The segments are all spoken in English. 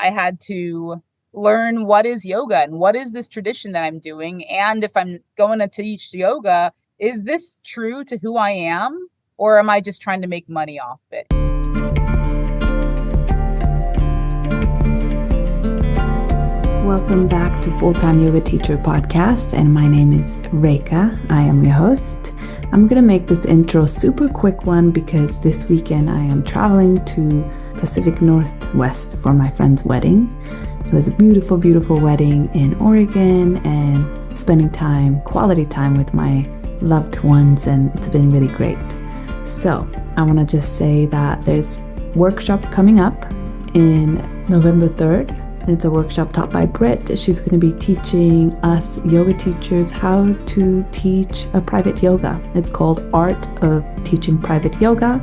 I had to learn what is yoga and what is this tradition that I'm doing. And if I'm going to teach yoga, is this true to who I am? Or am I just trying to make money off it? Welcome back to Full-Time Yoga Teacher Podcast, and my name is Rekha. I am your host. I'm going to make this intro super quick one because this weekend I am traveling to Pacific Northwest for my friend's wedding. It was a beautiful, beautiful wedding in Oregon and spending quality time with my loved ones, and it's been really great. So I want to just say that there's a workshop coming up in November 3rd. It's a workshop taught by Britt. She's going to be teaching us yoga teachers how to teach a private yoga. It's called Art of Teaching Private Yoga,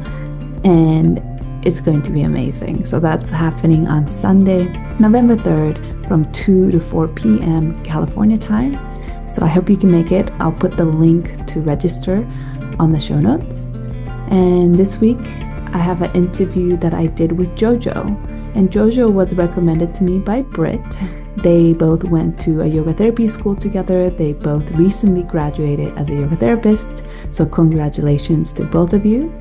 and it's going to be amazing. So that's happening on Sunday, November 3rd from 2 to 4 p.m. California time. So I hope you can make it. I'll put the link to register on the show notes. And this week, I have an interview that I did with Jojo. And Jojo was recommended to me by Britt. They both went to a yoga therapy school together. They both recently graduated as a yoga therapist. So congratulations to both of you.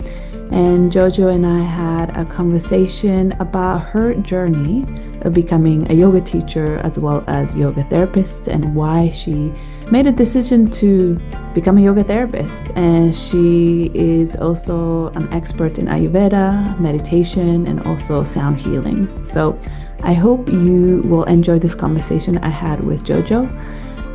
And Jojo and I had a conversation about her journey of becoming a yoga teacher as well as yoga therapist and why she made a decision to become a yoga therapist. And she is also an expert in Ayurveda, meditation, and also sound healing. So I hope you will enjoy this conversation I had with Jojo.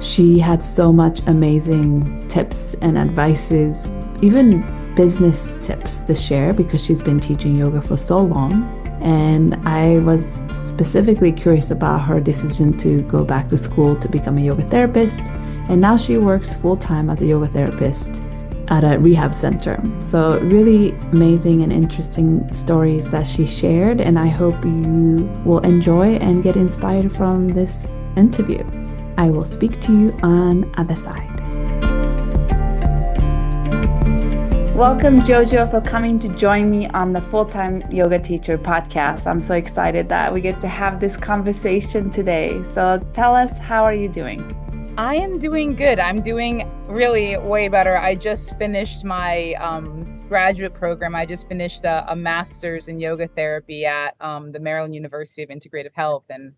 She had so much amazing tips and advices, even business tips to share because she's been teaching yoga for so long. And I was specifically curious about her decision to go back to school to become a yoga therapist. And now she works full-time as a yoga therapist at a rehab center. So really amazing and interesting stories that she shared. And I hope you will enjoy and get inspired from this interview. I will speak to you on the other side. Welcome, Jojo, for coming to join me on the Full-Time Yoga Teacher Podcast. I'm so excited that we get to have this conversation today. So tell us, how are you doing? I am doing good. I'm doing really way better. I just finished my graduate program. I just finished a master's in yoga therapy at the Maryland University of Integrative Health. And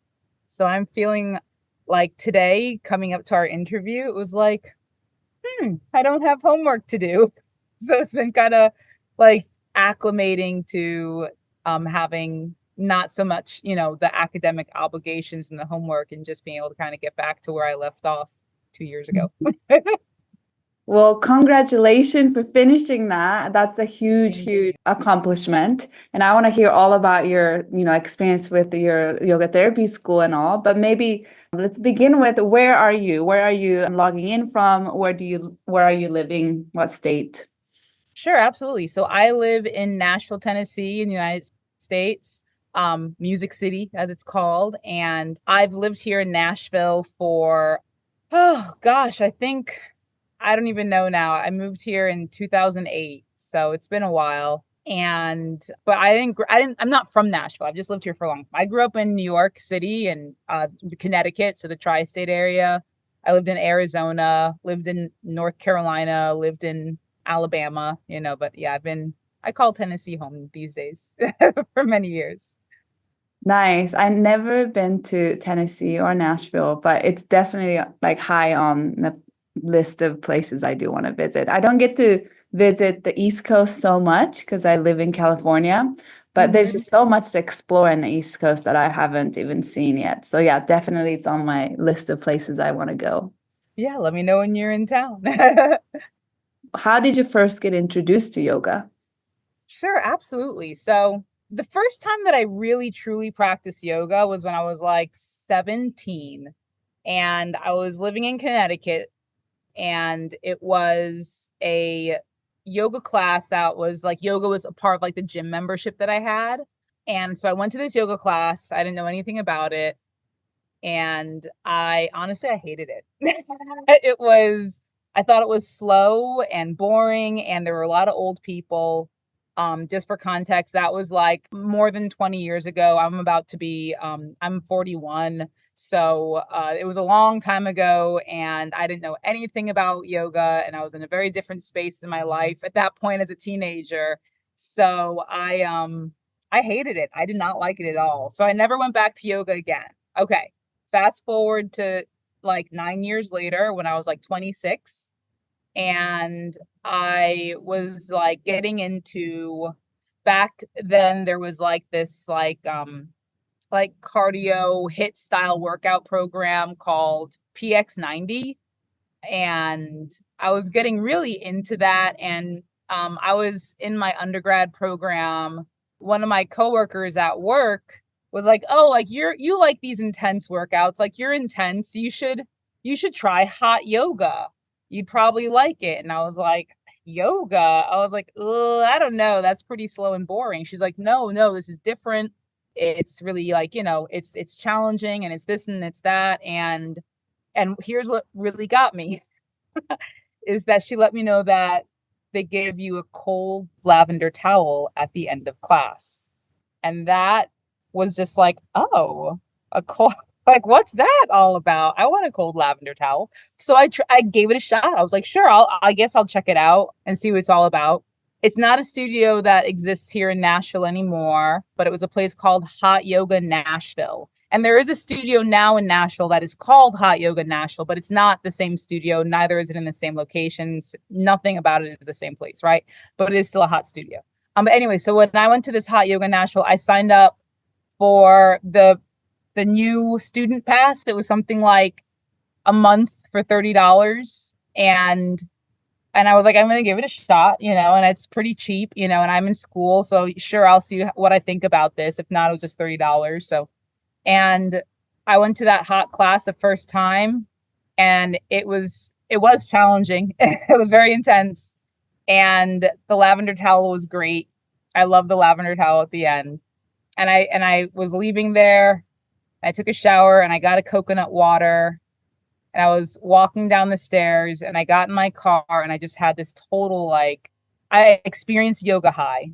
so I'm feeling like today, coming up to our interview, it was like, I don't have homework to do. So it's been kind of like acclimating to having not so much, the academic obligations and the homework, and just being able to kind of get back to where I left off 2 years ago. Well, congratulations for finishing that. That's a huge accomplishment. And I want to hear all about your, experience with your yoga therapy school and all. But maybe let's begin with, where are you? Where are you logging in from? Where are you living? What state? Sure, absolutely. So I live in Nashville, Tennessee, in the United States, Music City, as it's called. And I've lived here in Nashville for, I don't even know now. I moved here in 2008, so it's been a while. But I'm not from Nashville. I've just lived here for a long time. I grew up in New York City and Connecticut, so the tri-state area. I lived in Arizona, lived in North Carolina, lived in Alabama, but yeah, I call Tennessee home these days for many years. Nice. I've never been to Tennessee or Nashville, but it's definitely like high on the list of places I do want to visit. I don't get to visit the East Coast so much because I live in California, but there's just so much to explore in the East Coast that I haven't even seen yet. So yeah, definitely it's on my list of places I want to go. Yeah, let me know when you're in town. How did you first get introduced to yoga? Sure, absolutely. So the first time that I really truly practiced yoga was when I was like 17, and I was living in Connecticut, and it was a yoga class that was like, yoga was a part of like the gym membership that I had. And so I went to this yoga class. I didn't know anything about it. And I hated it. I thought it was slow and boring, and there were a lot of old people. Just for context, that was like more than 20 years ago. I'm about to be, I'm 41. So it was a long time ago, and I didn't know anything about yoga, and I was in a very different space in my life at that point as a teenager. So I hated it. I did not like it at all. So I never went back to yoga again. Okay. Fast forward to like 9 years later when I was like 26, and I was like getting into, back then there was like this like cardio hit style workout program called PX90, and I was getting really into that. And I was in my undergrad program. One of my coworkers at work was like, "Oh, like you like these intense workouts? Like you're intense. You should try hot yoga. You'd probably like it." And I was like, "Yoga?" I was like, "Oh, I don't know. That's pretty slow and boring." She's like, "No, no, this is different. It's really like, it's challenging, and it's this and it's that." And here's what really got me is that she let me know that they gave you a cold lavender towel at the end of class. And that was just like, oh, a cold, like, what's that all about? I want a cold lavender towel. So I gave it a shot. I was like, sure, I guess I'll check it out and see what it's all about. It's not a studio that exists here in Nashville anymore, but it was a place called Hot Yoga Nashville. And there is a studio now in Nashville that is called Hot Yoga Nashville, but it's not the same studio. Neither is it in the same locations. Nothing about it is the same place, right? But it is still a hot studio. But anyway, so when I went to this Hot Yoga Nashville, I signed up for the new student pass. It was something like a month for $30. And I was like, I'm going to give it a shot, and it's pretty cheap, and I'm in school. So sure, I'll see what I think about this. If not, it was just $30. So, and I went to that hot class the first time, and it was challenging. It was very intense. And the lavender towel was great. I love the lavender towel at the end. And I was leaving there. I took a shower and I got a coconut water, and I was walking down the stairs, and I got in my car, and I just had this total, like, I experienced yoga high.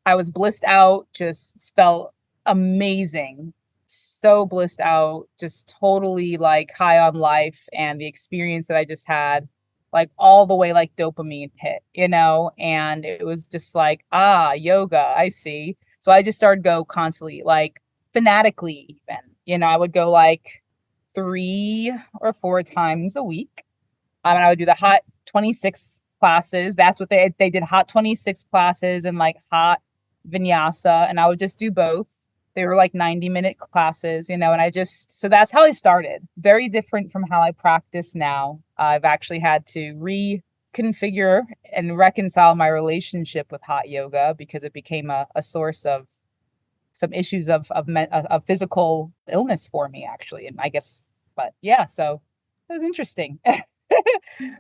I was blissed out, just felt amazing. So blissed out, just totally like high on life, and the experience that I just had, like all the way, like dopamine hit, and it was just like, yoga, I see. So I just started go constantly, like fanatically even, I would go like 3 or 4 times a week. And I would do the hot 26 classes. That's what they did, hot 26 classes and like hot vinyasa. And I would just do both. They were like 90-minute classes, and so that's how I started. Very different from how I practice now. I've actually had to reconfigure and reconcile my relationship with hot yoga because it became a source of some issues of physical illness for me, actually. And I guess, but yeah, so it was interesting.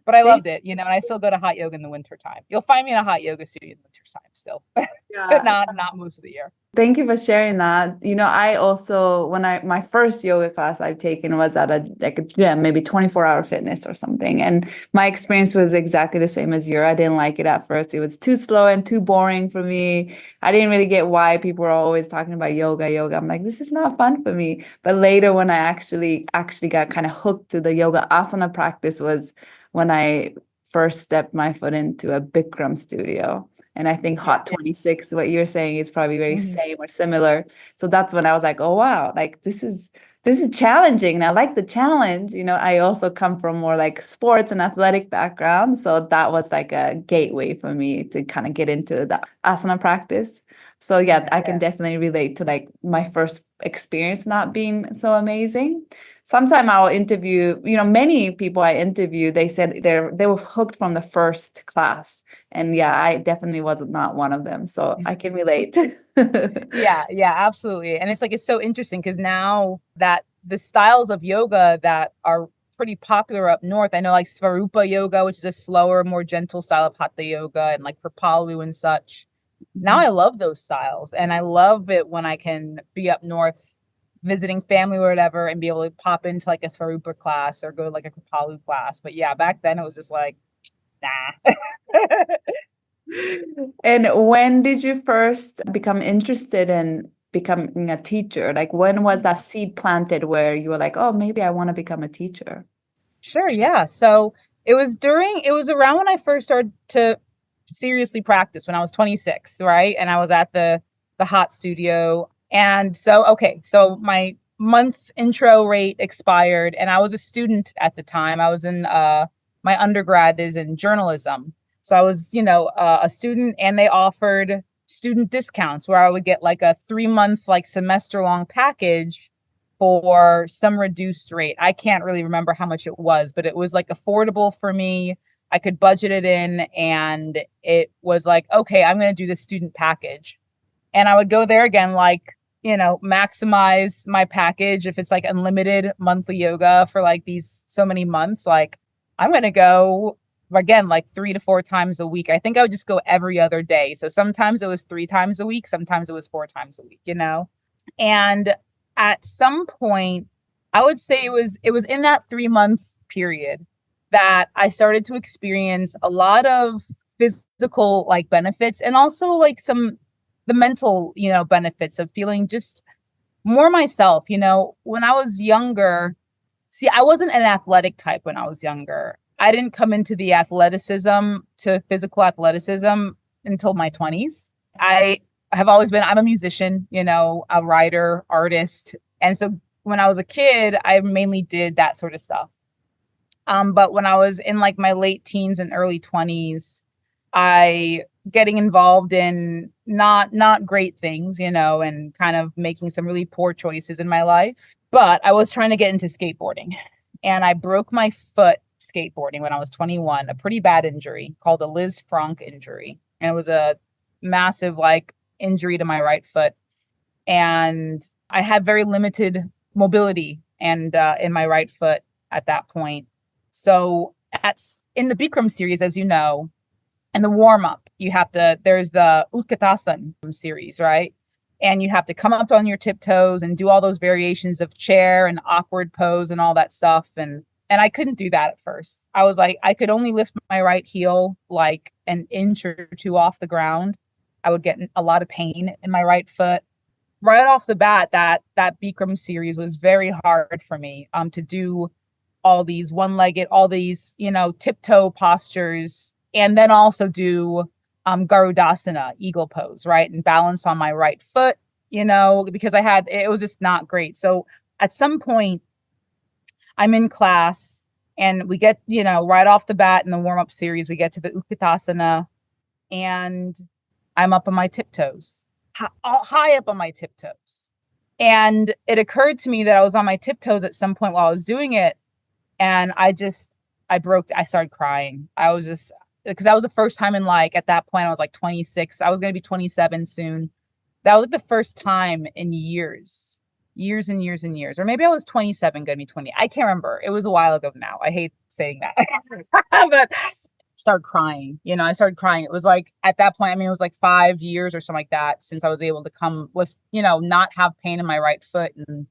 But I loved it, and I still go to hot yoga in the wintertime. You'll find me in a hot yoga studio in the wintertime still, but not most of the year. Thank you for sharing that. I also, my first yoga class I've taken was at a gym, maybe 24-hour fitness or something. And my experience was exactly the same as yours. I didn't like it at first. It was too slow and too boring for me. I didn't really get why people were always talking about yoga. I'm like, this is not fun for me. But later, when I actually got kind of hooked to the yoga asana practice was when I first stepped my foot into a Bikram studio. And I think hot 26, what you're saying, is probably very same or similar. So that's when I was like, oh, wow, like this is challenging. And I like the challenge. I also come from more like sports and athletic background. So that was like a gateway for me to kind of get into the asana practice. So yeah, I can definitely relate to like my first experience not being so amazing. Sometime I'll interview, many people I interview, they said they were hooked from the first class. And yeah, I definitely was not one of them. So I can relate. Yeah, absolutely. And it's so interesting because now that the styles of yoga that are pretty popular up north, I know like Svarupa yoga, which is a slower, more gentle style of hatha yoga, and like Kripalu and such. Now I love those styles, and I love it when I can be up north visiting family or whatever and be able to pop into like a Svarupa class or go to like a Kripalu class. But yeah, back then it was just like, nah. And when did you first become interested in becoming a teacher? Like, when was that seed planted where you were like, oh, maybe I want to become a teacher? Sure, yeah. So it was around when I first started to seriously practice when I was 26, right? And I was at the hot studio. And so, okay, so my month intro rate expired and I was a student at the time. I was in my undergrad is in journalism. So I was, a student, and they offered student discounts where I would get like a 3 month, like semester long package for some reduced rate. I can't really remember how much it was, but it was like affordable for me. I could budget it in, and it was like, okay, I'm going to do the student package. And I would go there again, like, maximize my package. If it's like unlimited monthly yoga for like these so many months, like I'm going to go again, like 3 to 4 times a week. I think I would just go every other day. So sometimes it was 3 times a week. Sometimes it was 4 times a week. And at some point, I would say it was in that 3 month period that I started to experience a lot of physical like benefits, and also like the mental, benefits of feeling just more myself. When I was younger, see, I wasn't an athletic type when I was younger. I didn't come into the athleticism to physical athleticism until my 20s. I have always been, I'm a musician, a writer, artist. And so when I was a kid, I mainly did that sort of stuff. But when I was in like my late teens and early 20s, I getting involved in not great things, and kind of making some really poor choices in my life. But I was trying to get into skateboarding, and I broke my foot skateboarding when I was 21, a pretty bad injury called a Liz Franck injury. And it was a massive like injury to my right foot. And I had very limited mobility and in my right foot at that point. So in the Bikram series, as you know, and the warm up, there's the Utkatasana series, right? And you have to come up on your tiptoes and do all those variations of chair and awkward pose and all that stuff. And I couldn't do that at first. I was like, I could only lift my right heel like an inch or two off the ground. I would get a lot of pain in my right foot. Right off the bat, that Bikram series was very hard for me to do all these one-legged, all these, tiptoe postures, and then also do Garudasana, eagle pose, right? And balance on my right foot, because it was just not great. So at some point, I'm in class and we get, right off the bat in the warm-up series, we get to the Utkatasana, and I'm up on my tiptoes, high up on my tiptoes. And it occurred to me that I was on my tiptoes at some point while I was doing it. And I started crying. I was just, because that was the first time in like, at that point, I was like 26. I was going to be 27 soon. That was like the first time in years and years and years. Or maybe I was 27, going to be 20. I can't remember. It was a while ago now. I hate saying that. But started crying. I started crying. It was like at that point, it was like 5 years or something like that since I was able to come with, not have pain in my right foot and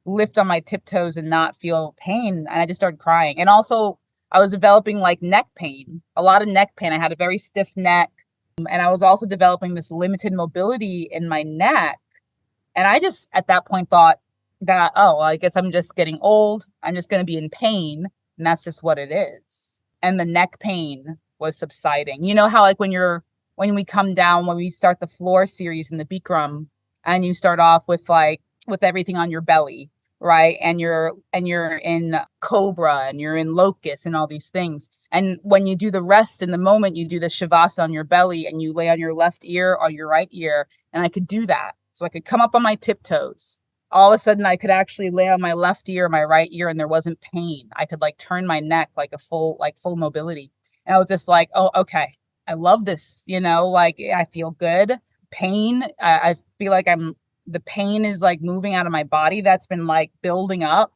lift on my tiptoes and not feel pain. And I just started crying. And also I was developing like neck pain, a lot of neck pain. I had a very stiff neck. And I was also developing this limited mobility in my neck. And I just at that point thought that, oh, I guess I'm just getting old. I'm just going to be in pain. And that's just what it is. And the neck pain was subsiding. You know how like when we come down, when we start the floor series in the Bikram, and you start off with everything on your belly, right? And you're in cobra and you're in locust and all these things. And when you do the rest in the moment, you do the shavasana on your belly and you lay on your left ear or your right ear. And I could do that. So I could come up on my tiptoes. All of a sudden I could actually lay on my left ear, my right ear, and there wasn't pain. I could like turn my neck like full mobility. And I was just like, oh, okay, I love this, like I feel good. Pain, I feel like the pain is like moving out of my body that's been like building up.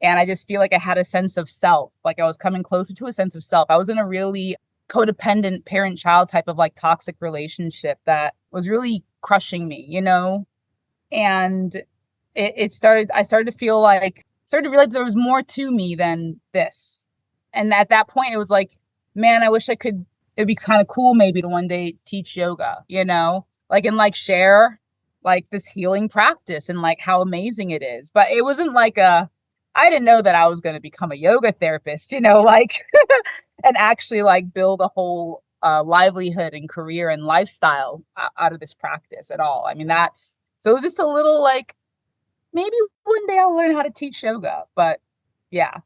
And I just feel like I had a sense of self, like I was coming closer to a sense of self. I was in a really codependent parent-child type of like toxic relationship that was really crushing me, and I started to realize there was more to me than this. And at that point, it was like, man, I wish I could it'd be kind of cool maybe to one day teach yoga, like, and like share like this healing practice and like how amazing it is. But it wasn't like I didn't know that I was going to become a yoga therapist, like, and actually like build a whole livelihood and career and lifestyle out of this practice at all. I mean, so it was just a little like, maybe one day I'll learn how to teach yoga, but yeah.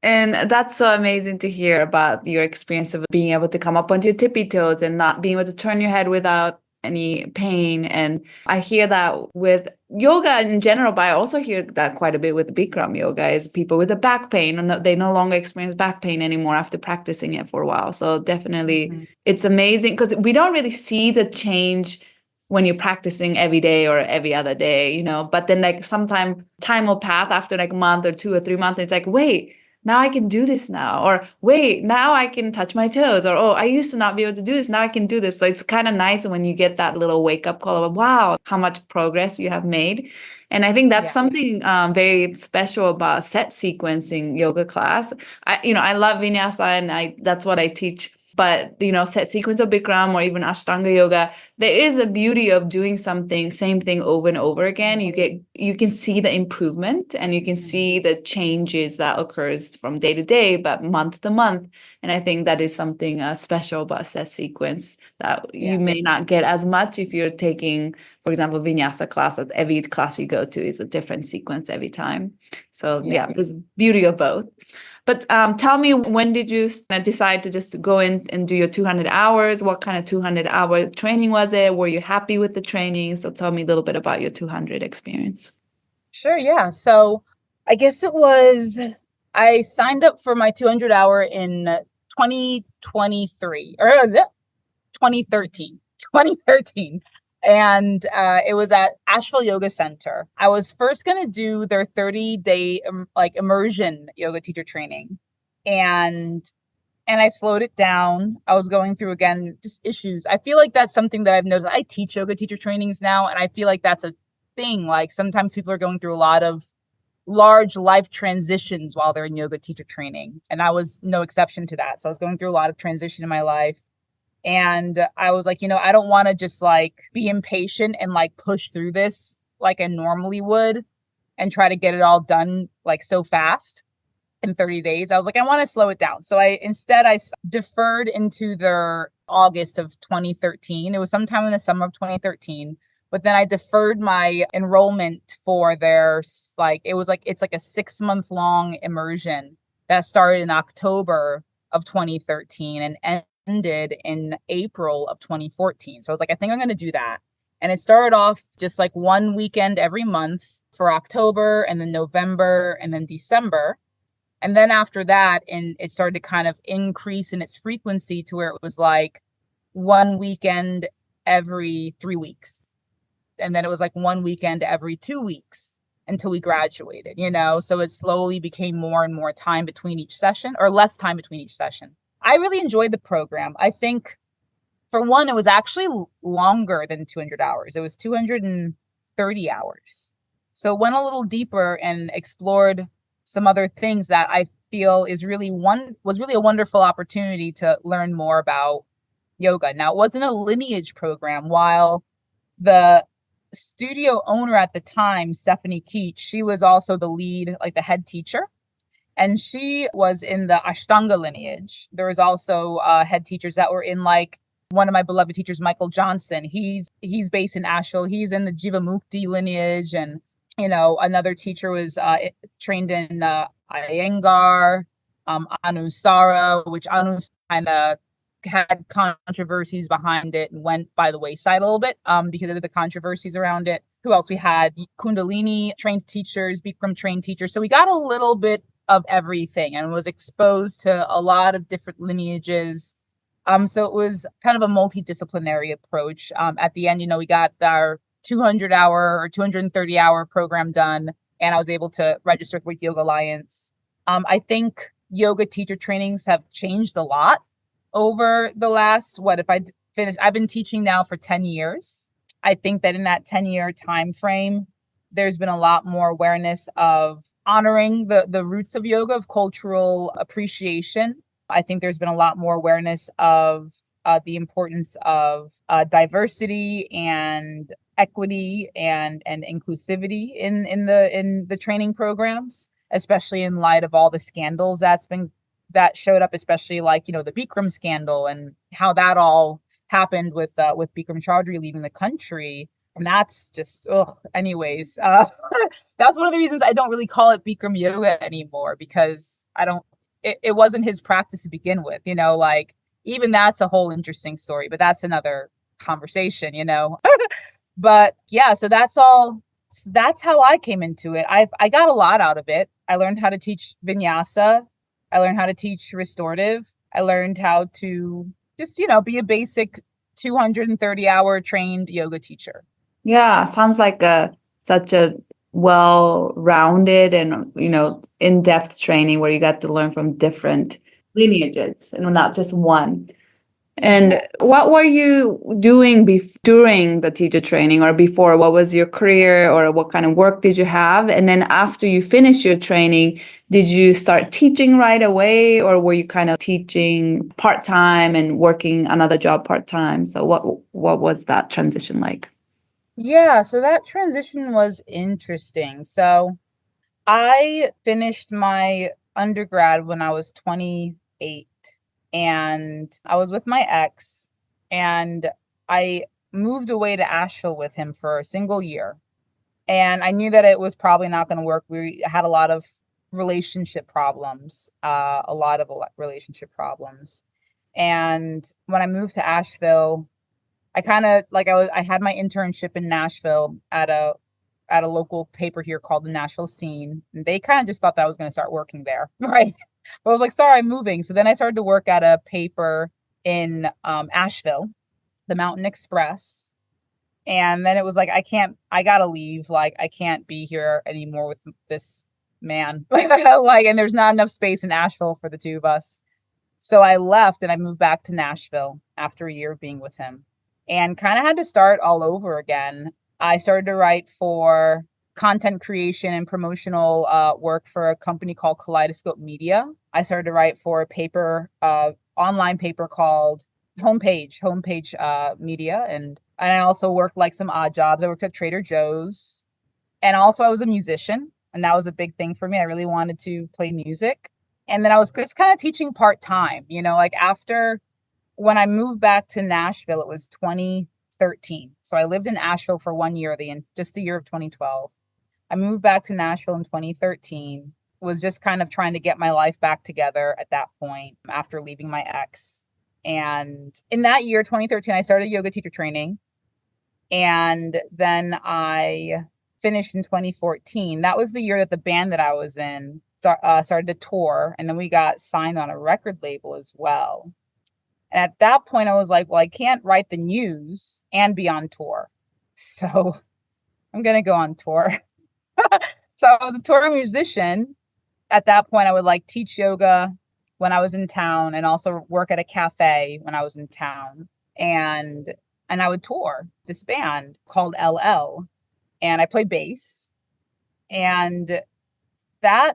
And that's so amazing to hear about your experience of being able to come up onto your tippy toes and not being able to turn your head without any pain. And I hear that with yoga in general, but I also hear that quite a bit with Bikram yoga is people with a back pain, and they no longer experience back pain anymore after practicing it for a while. So definitely it's amazing because we don't really see the change when you're practicing every day or every other day, but then like sometime time will pass after like a month or 2 or 3 months. And it's like, wait, now I can do this now, or wait, now I can touch my toes, or, oh, I used to not be able to do this. Now I can do this. So it's kind of nice when you get that little wake up call of, wow, how much progress you have made. And I think that's something very special about set sequencing yoga class. I love vinyasa and that's what I teach. But, set sequence of Bikram or even Ashtanga yoga, there is a beauty of doing same thing over and over again. You can see the improvement and you can see the changes that occurs from day to day, but month to month. And I think that is something special about set sequence that you may not get as much if you're taking, for example, vinyasa class. That every class you go to is a different sequence every time. So there's beauty of both. But tell me, when did you decide to just go in and do your 200 hours? What kind of 200-hour training was it? Were you happy with the training? So tell me a little bit about your 200 experience. Sure, yeah. So I guess I signed up for my 200-hour in 2023 or 2013. 2013. And it was at Asheville Yoga Center. I was first going to do their 30-day like immersion yoga teacher training. And I slowed it down. I was going through, again, just issues. I feel like that's something that I've noticed. I teach yoga teacher trainings now, and I feel like that's a thing. Like sometimes people are going through a lot of large life transitions while they're in yoga teacher training. And I was no exception to that. So I was going through a lot of transition in my life. And I was like, I don't want to just like be impatient and like push through this like I normally would and try to get it all done like so fast in 30 days. I was like, I want to slow it down. So I deferred into their August of 2013. It was sometime in the summer of 2013. But then I deferred my enrollment for it's like a 6-month long immersion that started in October of 2013 and ended in April of 2014. So I was like, I think I'm going to do that. And it started off just like one weekend every month for October, and then November, and then December. And then after that, and it started to kind of increase in its frequency to where it was like one weekend every 3 weeks. And then it was like one weekend every 2 weeks until we graduated, So it slowly became more and more time between each session, or less time between each session. I really enjoyed the program. I think, for one, it was actually longer than 200 hours. It was 230 hours. So it went a little deeper and explored some other things that I feel was really a wonderful opportunity to learn more about yoga. Now, it wasn't a lineage program. While the studio owner at the time, Stephanie Keach, she was also the lead, like the head teacher. And she was in the Ashtanga lineage. There was also head teachers that were in, like, one of my beloved teachers, Michael Johnson. He's based in Asheville. He's in the Jivamukti lineage. And, another teacher was trained in Iyengar, Anusara, which Anus kind of had controversies behind it and went by the wayside a little bit because of the controversies around it. Who else? We had Kundalini trained teachers, Bikram trained teachers. So we got a little bit of everything and was exposed to a lot of different lineages. So it was kind of a multidisciplinary approach. At the end, we got our 200-hour or 230-hour program done, and I was able to register with Yoga Alliance. I think yoga teacher trainings have changed a lot over the last, I've been teaching now for 10 years. I think that in that 10-year time frame, there's been a lot more awareness of honoring the roots of yoga, of cultural appreciation, I think there's been a lot more awareness of the importance of diversity and equity and inclusivity in the training programs, especially in light of all the scandals that showed up, especially like, the Bikram scandal and how that all happened with Bikram Chaudhry leaving the country. And that's just, anyways, that's one of the reasons I don't really call it Bikram yoga anymore, because it wasn't his practice to begin with, like even that's a whole interesting story, but that's another conversation, but yeah, so that's how I came into it. I got a lot out of it. I learned how to teach vinyasa. I learned how to teach restorative. I learned how to just, be a basic 230-hour trained yoga teacher. Yeah, sounds like such a well-rounded and, in-depth training where you got to learn from different lineages and not just one. And what were you doing during the teacher training or before? What was your career or what kind of work did you have? And then after you finished your training, did you start teaching right away, or were you kind of teaching part-time and working another job part-time? So what was that transition like? Yeah, so that transition was interesting. So I finished my undergrad when I was 28, and I was with my ex, and I moved away to Asheville with him for a single year. And I knew that it was probably not going to work. We had a lot of relationship problems, relationship problems. And when I moved to Asheville, I kind of like I had my internship in Nashville at a local paper here called the Nashville Scene. And they kind of just thought that I was going to start working there, right? But I was like, sorry, I'm moving. So then I started to work at a paper in Asheville, the Mountain Express. And then it was like, I gotta leave. Like, I can't be here anymore with this man. Like, and there's not enough space in Asheville for the two of us. So I left and I moved back to Nashville after a year of being with him, and kind of had to start all over again. I started to write for content creation and promotional work for a company called Kaleidoscope Media. I started to write for a paper, online paper called Homepage Media. And I also worked like some odd jobs. I worked at Trader Joe's. And also I was a musician, and that was a big thing for me. I really wanted to play music. And then I was just kind of teaching part-time, like after when I moved back to Nashville, it was 2013. So I lived in Asheville for 1 year, just the year of 2012. I moved back to Nashville in 2013, was just kind of trying to get my life back together at that point after leaving my ex. And in that year, 2013, I started yoga teacher training. And then I finished in 2014. That was the year that the band that I was in started to tour. And then we got signed on a record label as well. And at that point, I was like, well, I can't write the news and be on tour. So I'm going to go on tour. So I was a touring musician. At that point, I would like teach yoga when I was in town and also work at a cafe when I was in town. And I would tour this band called LL, and I played bass. And that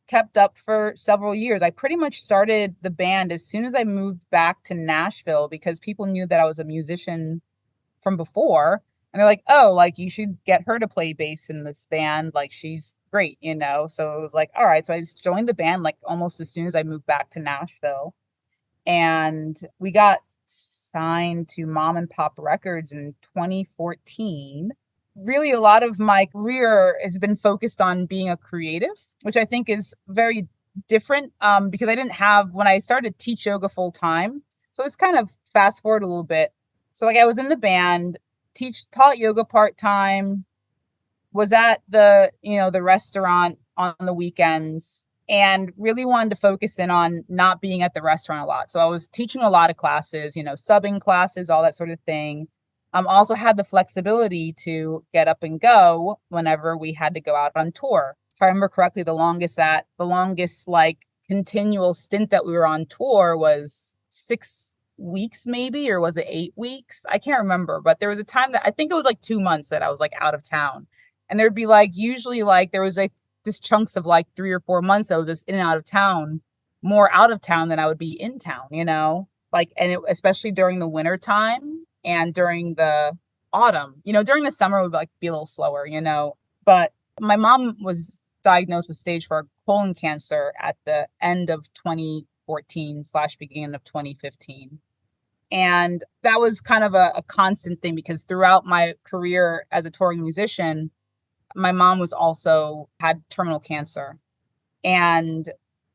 kept up for several years. I pretty much started the band as soon as I moved back to Nashville, because people knew that I was a musician from before. And they're like, oh, like you should get her to play bass in this band. Like she's great, So it was like, all right. So I just joined the band like almost as soon as I moved back to Nashville. And we got signed to Mom and Pop Records in 2014. Really, a lot of my career has been focused on being a creative, which I think is very different because I didn't have, when I started to teach yoga full time. So it's kind of fast forward a little bit. So like I was in the band, taught yoga part time, was at the restaurant on the weekends, and really wanted to focus in on not being at the restaurant a lot. So I was teaching a lot of classes, subbing classes, all that sort of thing. Also had the flexibility to get up and go whenever we had to go out on tour. If I remember correctly, the longest like continual stint that we were on tour was 6 weeks maybe, or was it 8 weeks? I can't remember, but there was a time that I think it was like 2 months that I was like out of town. And there'd be like, usually like there was like just chunks of like 3 or 4 months that was just in and out of town more out of town than I would be in town, like, especially during the winter time and during the autumn, during the summer it would like be a little slower, but my mom was diagnosed with stage 4 colon cancer at the end of 2014 / beginning of 2015. And that was kind of a constant thing because throughout my career as a touring musician, my mom was also had terminal cancer. And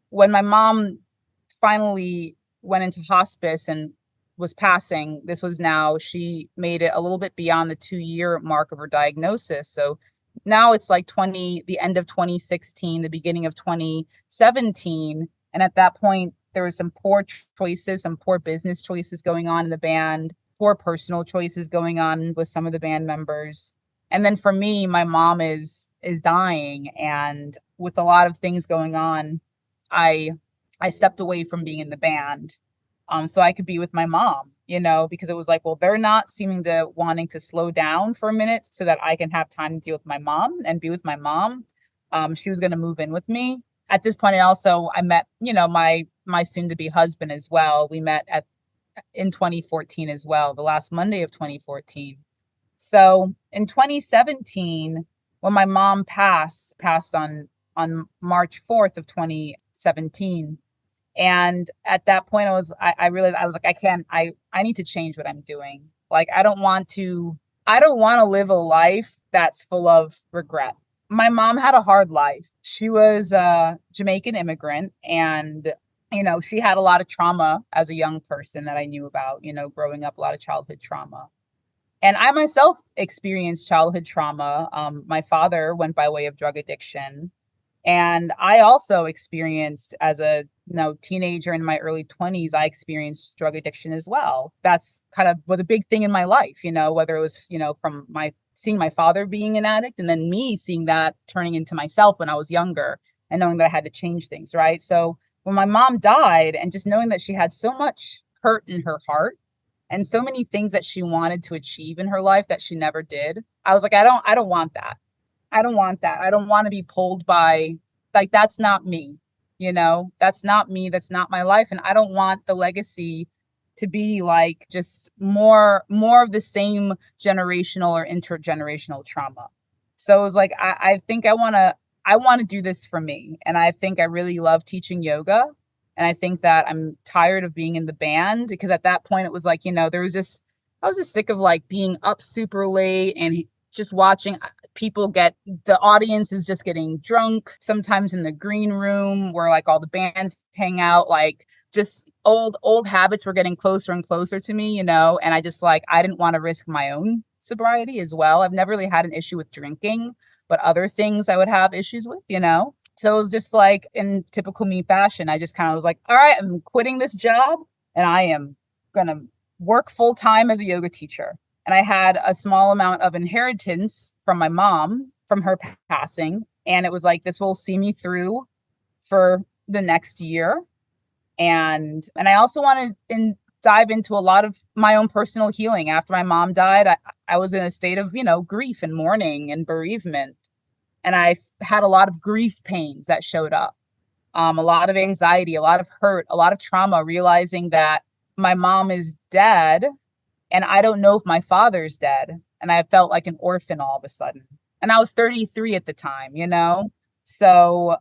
when my mom finally went into hospice and was passing, she made it a little bit beyond the 2-year mark of her diagnosis. So now it's like the end of 2016, the beginning of 2017. And at that point, there was some poor choices, some poor business choices going on in the band, poor personal choices going on with some of the band members. And then for me, my mom is dying. And with a lot of things going on, I stepped away from being in the band so I could be with my mom, because it was like, well, they're not seeming to wanting to slow down for a minute so that I can have time to deal with my mom and be with my mom. She was going to move in with me. At this point, I met, my soon-to-be husband as well. We met in 2014 as well, the last Monday of 2014. So in 2017, when my mom passed on March 4th of 2017. And at that point, I realized I was like, I need to change what I'm doing. Like, I don't want to live a life that's full of regret. My mom had a hard life. She was a Jamaican immigrant, and, she had a lot of trauma as a young person that I knew about, growing up, a lot of childhood trauma. And I myself experienced childhood trauma. My father went by way of drug addiction. And I also experienced as a teenager in my early 20s, I experienced drug addiction as well. That's kind of was a big thing in my life, whether it was, from seeing my father being an addict and then me seeing that turning into myself when I was younger and knowing that I had to change things, right? So when my mom died and just knowing that she had so much hurt in her heart and so many things that she wanted to achieve in her life that she never did, I was like, I don't want that. I don't want that. I don't want to be pulled by, like, that's not me, that's not me. That's not my life. And I don't want the legacy to be like just more of the same generational or intergenerational trauma. So it was like, I think I want to do this for me. And I think I really love teaching yoga. And I think that I'm tired of being in the band because at that point it was like, I was just sick of like being up super late and just watching people the audience is just getting drunk, sometimes in the green room where like all the bands hang out, like just old habits were getting closer and closer to me, and I just like, I didn't want to risk my own sobriety as well. I've never really had an issue with drinking, but other things I would have issues with, So it was just like in typical me fashion, I just kind of was like, all right, I'm quitting this job and I am going to work full time as a yoga teacher. And I had a small amount of inheritance from my mom, from her passing. And it was like, this will see me through for the next year. And I also want to dive into a lot of my own personal healing. After my mom died, I was in a state of, grief and mourning and bereavement. And I had a lot of grief pains that showed up, a lot of anxiety, a lot of hurt, a lot of trauma, realizing that my mom is dead. And I don't know if my father's dead. And I felt like an orphan all of a sudden. And I was 33 at the time, So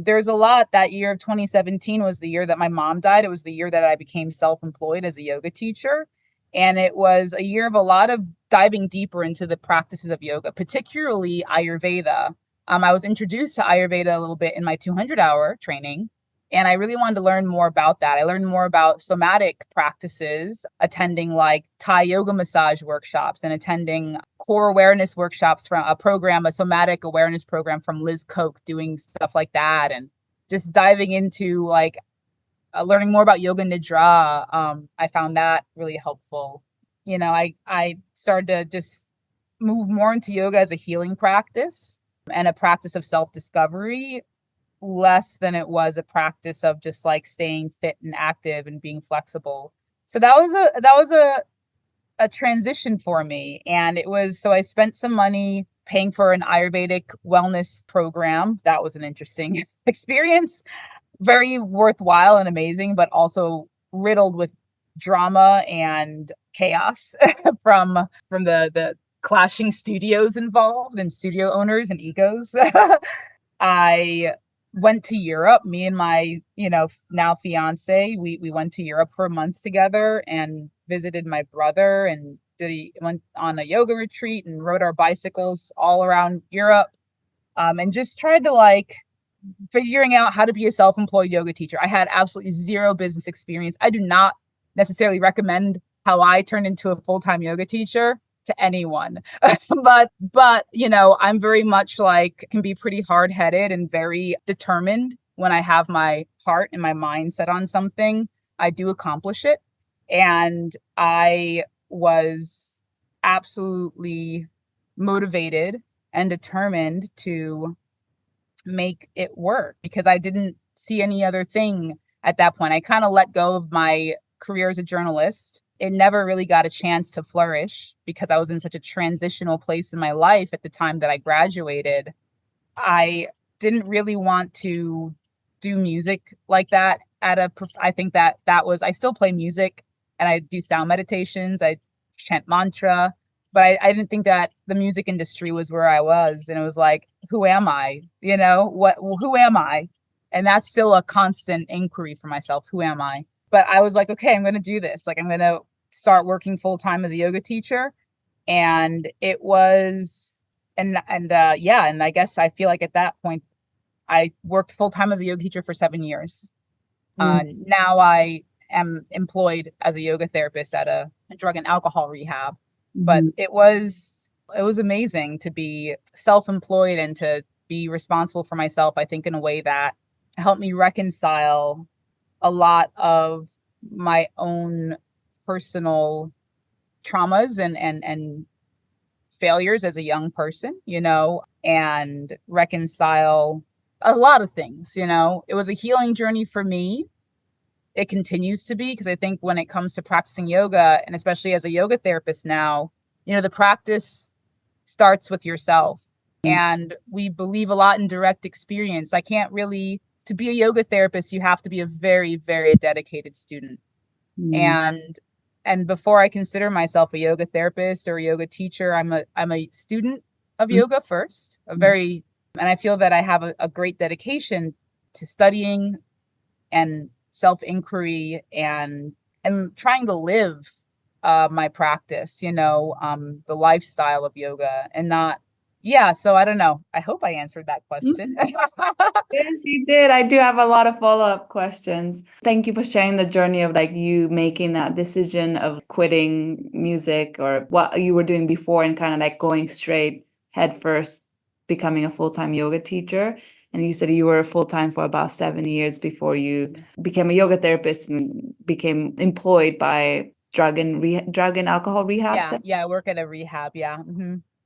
there's a lot. That year of 2017 was the year that my mom died. It was the year that I became self-employed as a yoga teacher. And it was a year of a lot of diving deeper into the practices of yoga, particularly Ayurveda. I was introduced to Ayurveda a little bit in my 200-hour training. And I really wanted to learn more about that. I learned more about somatic practices, attending like Thai yoga massage workshops and attending core awareness workshops from a somatic awareness program from Liz Koch, doing stuff like that. And just diving into like learning more about yoga nidra. I found that really helpful. I started to just move more into yoga as a healing practice and a practice of self-discovery, less than it was a practice of just like staying fit and active and being flexible. So that was a transition for me. And so I spent some money paying for an Ayurvedic wellness program. That was an interesting experience. very worthwhile and amazing, but also riddled with drama and chaos from the clashing studios involved and studio owners and egos. I went to Europe. Me and my, now fiance, we went to Europe for a month together and visited my brother and went on a yoga retreat and rode our bicycles all around Europe. And just tried to figuring out how to be a self-employed yoga teacher. I had absolutely zero business experience. I do not necessarily recommend how I turned into a full-time yoga teacher to anyone. but I'm very much can be pretty hard-headed and very determined. When I have my heart and my mind set on something, I do accomplish it. And I was absolutely motivated and determined to make it work because I didn't see any other thing at that point. I kind of let go of my career as a journalist. It never really got a chance to flourish because I was in such a transitional place in my life at the time that I graduated. I didn't really want to do music like that I think that was, I still play music and I do sound meditations. I chant mantra, but I didn't think that the music industry was where I was. And it was like, who am I? Who am I? And that's still a constant inquiry for myself. Who am I? But I was like, okay, I'm going to do this. I'm going to start working full time as a yoga teacher. And it was, and I guess I feel like at that point, I worked full time as a yoga teacher for 7 years. Now I am employed as a yoga therapist at a drug and alcohol rehab. But it was amazing to be self-employed and to be responsible for myself, I think, in a way that helped me reconcile a lot of my own personal traumas and failures as a young person, and reconcile a lot of things. It was a healing journey for me. It continues to be, because I think when it comes to practicing yoga, and especially as a yoga therapist now, the practice starts with yourself. And we believe a lot in direct experience. To be a yoga therapist, you have to be a very, very dedicated student. And before I consider myself a yoga therapist or a yoga teacher, I'm a student of yoga first, and I feel that I have a great dedication to studying and self-inquiry and trying to live my practice, the lifestyle of yoga and not. Yeah. So I don't know. I hope I answered that question. Yes, you did. I do have a lot of follow-up questions. Thank you for sharing the journey of you making that decision of quitting music or what you were doing before and kind of going straight head first, becoming a full-time yoga teacher. And you said you were full-time for about 7 years before you became a yoga therapist and became employed by drug and alcohol rehab. Yeah. I work at a rehab. Yeah.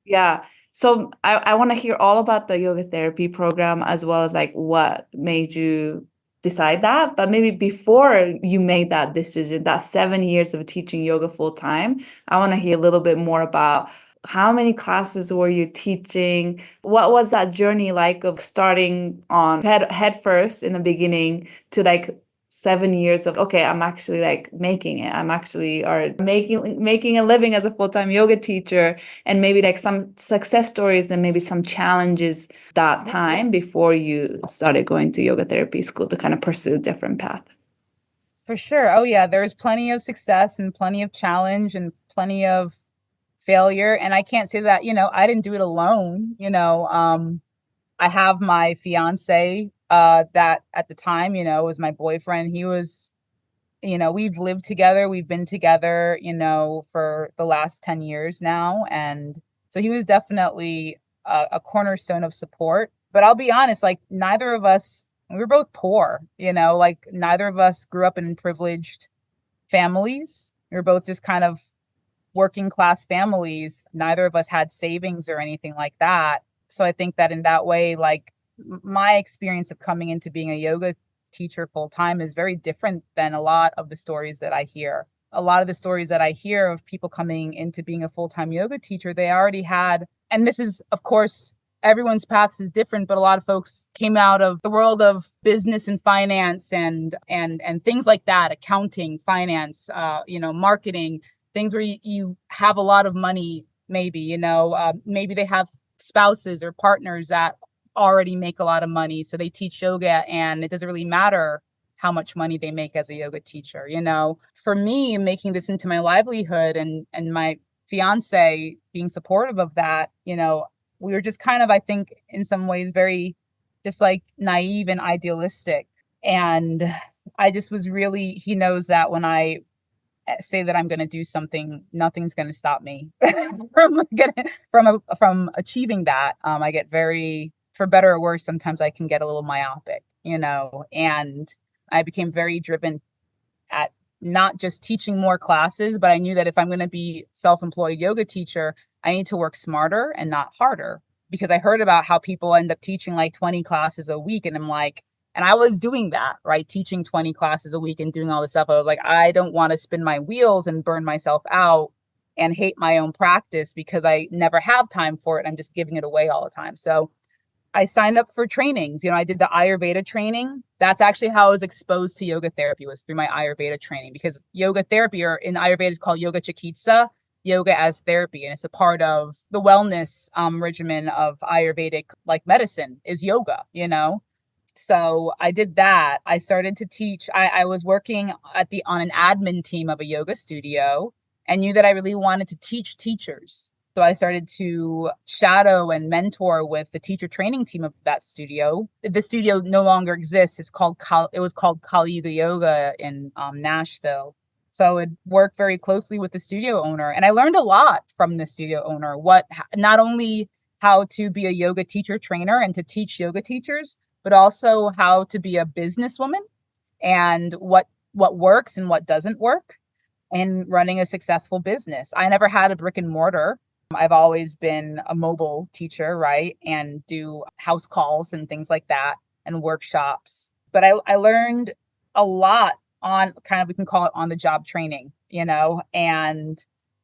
Yeah. So I want to hear all about the yoga therapy program as well as what made you decide that. But maybe before you made that decision, that 7 years of teaching yoga full time, I want to hear a little bit more about how many classes were you teaching? What was that journey like of starting on head first in the beginning to 7 years of, okay, I'm actually making it. I'm actually making a living as a full-time yoga teacher, and maybe some success stories and maybe some challenges that time before you started going to yoga therapy school to kind of pursue a different path. For sure. Oh yeah, there's plenty of success and plenty of challenge and plenty of failure. And I can't say that, I didn't do it alone. I have my fiance that at the time, was my boyfriend. He was, we've lived together. We've been together, for the last 10 years now. And so he was definitely a cornerstone of support. But I'll be honest, neither of us, we were both poor, neither of us grew up in privileged families. We were both just kind of working class families. Neither of us had savings or anything like that. So I think that in that way, my experience of coming into being a yoga teacher full time is very different than a lot of the stories that I hear. A lot of the stories that I hear of people coming into being a full time yoga teacher, they already had, and this is, of course, everyone's paths is different, but a lot of folks came out of the world of business and finance and things like that, accounting, finance, marketing, things where you have a lot of money, maybe, maybe they have spouses or partners that already make a lot of money. So they teach yoga and it doesn't really matter how much money they make as a yoga teacher. For me, making this into my livelihood and my fiance being supportive of that, we were just kind of, I think, in some ways, very just like naive and idealistic. And I just was really, he knows that when I say that I'm going to do something, nothing's going to stop me from achieving that. I get very, for better or worse, sometimes I can get a little myopic, and I became very driven at not just teaching more classes, but I knew that if I'm going to be self-employed yoga teacher, I need to work smarter and not harder, because I heard about how people end up teaching like 20 classes a week. And I'm like, and I was doing that, right? Teaching 20 classes a week and doing all this stuff. I was like, I don't want to spin my wheels and burn myself out and hate my own practice because I never have time for it. I'm just giving it away all the time. So I signed up for trainings. I did the Ayurveda training. That's actually how I was exposed to yoga therapy, was through my Ayurveda training, because yoga therapy, or in Ayurveda, is called yoga chikitsa, yoga as therapy. And it's a part of the wellness regimen of Ayurvedic, like medicine is yoga, So I did that. I started to teach. I was working on an admin team of a yoga studio and knew that I really wanted to teach teachers. So I started to shadow and mentor with the teacher training team of that studio. The studio no longer exists. It was called Kali Yuga Yoga in Nashville. So I would work very closely with the studio owner, and I learned a lot from the studio owner. Not only how to be a yoga teacher trainer and to teach yoga teachers, but also how to be a businesswoman and what works and what doesn't work in running a successful business. I never had a brick and mortar. I've always been a mobile teacher, right? And do house calls and things like that and workshops. But I learned a lot on kind of, we can call it on the job training, and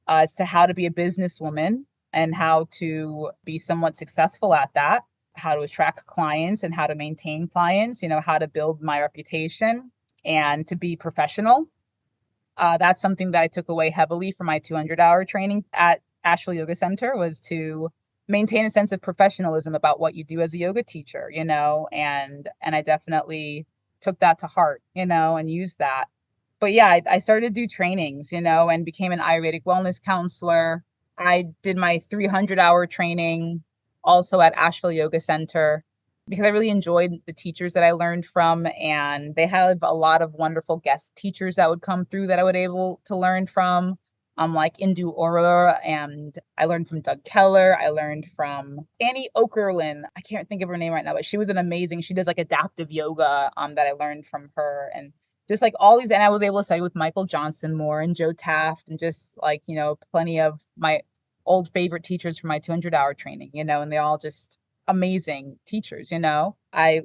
as to how to be a businesswoman and how to be somewhat successful at that, how to attract clients and how to maintain clients, how to build my reputation and to be professional. That's something that I took away heavily from my 200-hour training at Asheville Yoga Center, was to maintain a sense of professionalism about what you do as a yoga teacher, and I definitely took that to heart, and used that. But yeah, I started to do trainings, and became an Ayurvedic Wellness Counselor. I did my 300-hour training also at Asheville Yoga Center because I really enjoyed the teachers that I learned from, and they have a lot of wonderful guest teachers that would come through that I would able to learn from. Like Indu Aurora, and I learned from Doug Keller. I learned from Annie Okerlund. I can't think of her name right now, but she does like adaptive yoga that I learned from her, and just like all these, and I was able to study with Michael Johnson more and Joe Taft, and just like, plenty of my old favorite teachers from my 200-hour training, and they're all just amazing teachers. I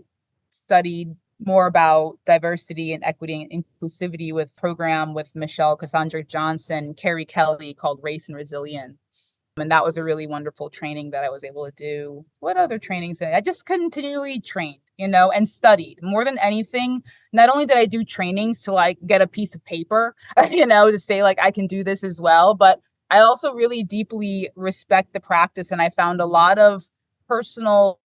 studied more about diversity and equity and inclusivity with program with Michelle Cassandra Johnson, Carrie Kelly, called Race and Resilience. And that was a really wonderful training that I was able to do. What other trainings? I just continually trained, and studied more than anything. Not only did I do trainings to like get a piece of paper, to say like I can do this as well, but I also really deeply respect the practice. And I found a lot of personal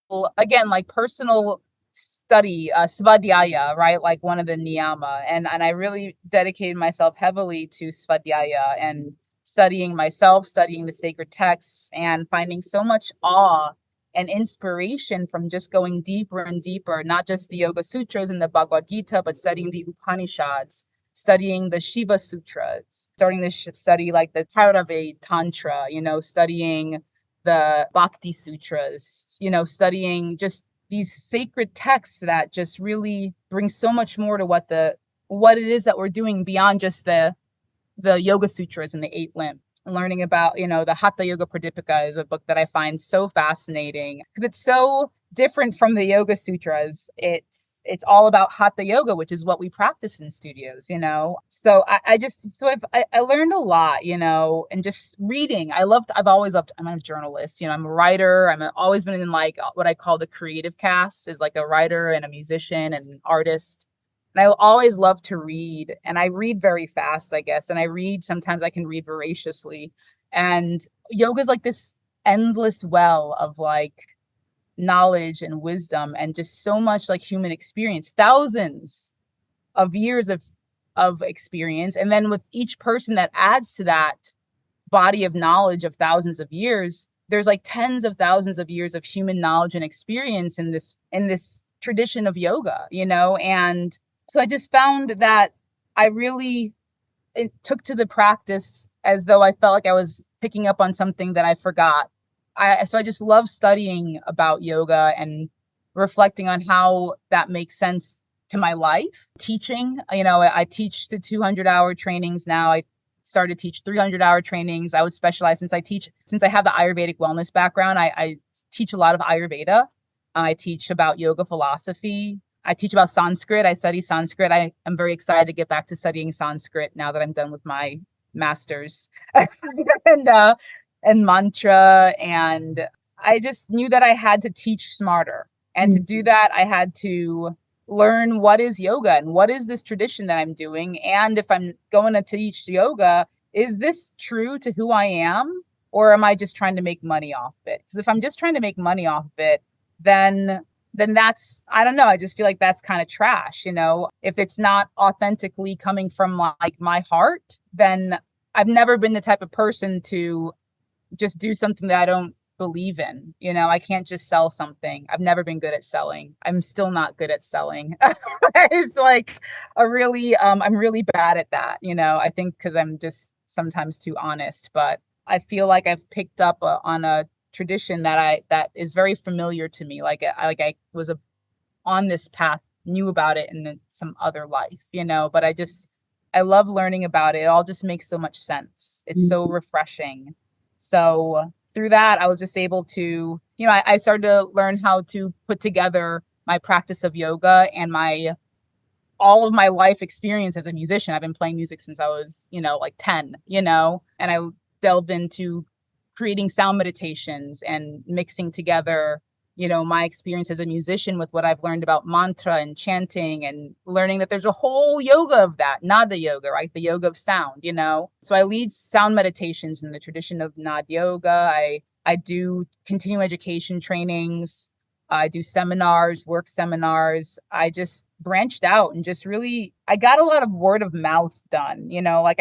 study, svadhyaya, right? Like one of the niyama. And I really dedicated myself heavily to svadhyaya and studying myself, studying the sacred texts, and finding so much awe and inspiration from just going deeper and deeper, not just the Yoga Sutras and the Bhagavad Gita, but studying the Upanishads, studying the Shiva Sutras, starting to study like the Theravada Tantra, studying the Bhakti Sutras, studying just these sacred texts that just really bring so much more to what it is that we're doing beyond just the Yoga Sutras and the 8 limbs. Learning about, the Hatha Yoga Pradipika is a book that I find so fascinating because it's so different from the Yoga Sutras. It's all about Hatha Yoga, which is what we practice in studios, you know. So I learned a lot, you know, and just reading. I've always loved. I'm a journalist, you know. I'm a writer. Always been in like what I call the creative cast, is like a writer and a musician and an artist. And I always love to read, and I read very fast, I guess. And sometimes I can read voraciously. And yoga is like this endless well of like knowledge and wisdom and just so much like human experience, thousands of years of experience. And then with each person that adds to that body of knowledge of thousands of years, there's like tens of thousands of years of human knowledge and experience in this tradition of yoga, you know. And so I just found that I really took to the practice as though I felt like I was picking up on something that I forgot. So I just love studying about yoga and reflecting on how that makes sense to my life. Teaching, you know, I teach the 200-hour trainings now. I started to teach 300-hour trainings. I would specialize since I have the Ayurvedic wellness background. I teach a lot of Ayurveda. I teach about yoga philosophy. I teach about Sanskrit. I study Sanskrit. I am very excited to get back to studying Sanskrit now that I'm done with my master's and mantra. And I just knew that I had to teach smarter. And to do that, I had to learn what is yoga and what is this tradition that I'm doing. And if I'm going to teach yoga, is this true to who I am? Or am I just trying to make money off of it? Because if I'm just trying to make money off of it, then that's, I don't know, I just feel like that's kind of trash, you know. If it's not authentically coming from like my heart, then I've never been the type of person to just do something that I don't believe in. You know, I can't just sell something. I've never been good at selling. I'm still not good at selling. It's like I'm really bad at that, you know. I think because I'm just sometimes too honest, but I feel like I've picked up on a tradition that is very familiar to me. Like I was on this path, knew about it in some other life, you know. But I love learning about it. It all just makes so much sense. It's so refreshing. So through that, I was just able to, you know, I started to learn how to put together my practice of yoga and all of my life experience as a musician. I've been playing music since I was, you know, like 10, you know, and I delved into creating sound meditations and mixing together, you know, my experience as a musician with what I've learned about mantra and chanting, and learning that there's a whole yoga of that, nada yoga, right? The yoga of sound, you know? So I lead sound meditations in the tradition of nada yoga. I do continuing education trainings. I do seminars, work seminars. I just branched out and just really, I got a lot of word of mouth done, you know, like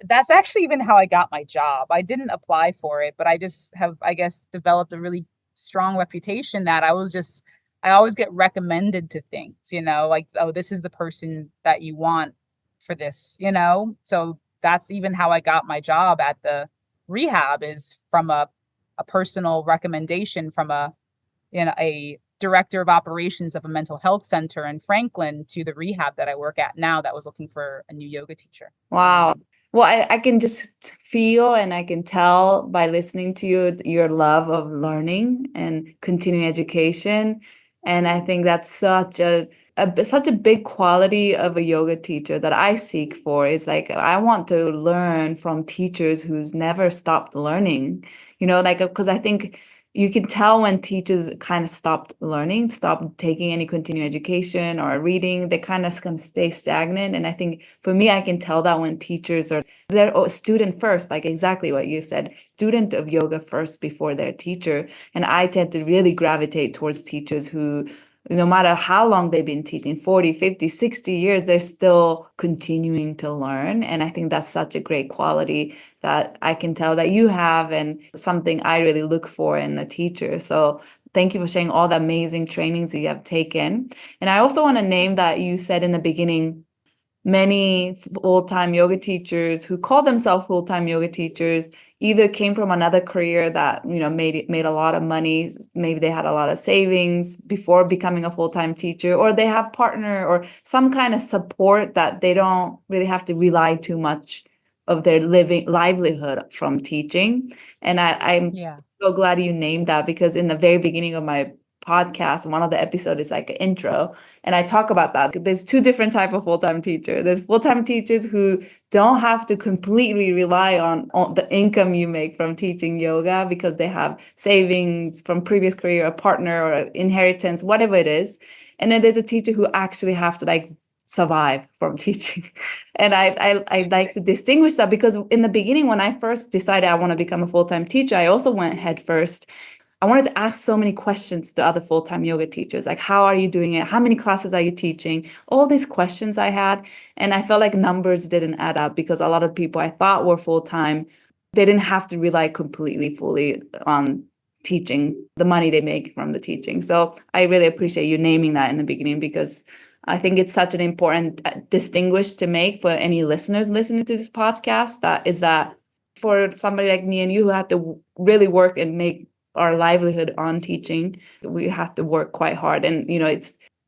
that's actually even how I got my job. I didn't apply for it, but I just have, I guess, developed a really strong reputation that I always get recommended to things, you know, like, oh, this is the person that you want for this, you know? So that's even how I got my job at the rehab, is from a personal recommendation from a director of operations of a mental health center in Franklin to the rehab that I work at now that was looking for a new yoga teacher. Wow. Well, I can just feel and I can tell by listening to you, your love of learning and continuing education. And I think that's such a big quality of a yoga teacher that I seek for, is like, I want to learn from teachers who's never stopped learning, you know, like, because I think you can tell when teachers kind of stopped learning, stopped taking any continuing education or reading, they kind of stay stagnant. And I think for me, I can tell that when teachers they're student first, like exactly what you said, student of yoga first before their teacher. And I tend to really gravitate towards teachers who, no matter how long they've been teaching, 40, 50, 60 years, they're still continuing to learn. And I think that's such a great quality that I can tell that you have, and something I really look for in a teacher. So thank you for sharing all the amazing trainings you have taken. And I also want to name that you said in the beginning, many full-time yoga teachers who call themselves full-time yoga teachers either came from another career that, you know, made a lot of money. Maybe they had a lot of savings before becoming a full-time teacher, or they have partner or some kind of support that they don't really have to rely too much of their livelihood from teaching. And I'm so glad you named that, because in the very beginning of my podcast, one of the episodes is like an intro, and I talk about that. There's two different type of full-time teachers. There's full-time teachers who don't have to completely rely on the income you make from teaching yoga because they have savings from previous career, a partner or inheritance, whatever it is. And then there's a teacher who actually have to like survive from teaching. And I like to distinguish that, because in the beginning, when I first decided I want to become a full-time teacher, I also went head first. I wanted to ask so many questions to other full-time yoga teachers, like, how are you doing it? How many classes are you teaching? All these questions I had. And I felt like numbers didn't add up, because a lot of people I thought were full-time, they didn't have to rely completely, fully on teaching, the money they make from the teaching. So I really appreciate you naming that in the beginning, because I think it's such an important distinguish to make for any listeners listening to this podcast. That for somebody like me and you who have to really work and make our livelihood on teaching, we have to work quite hard. And,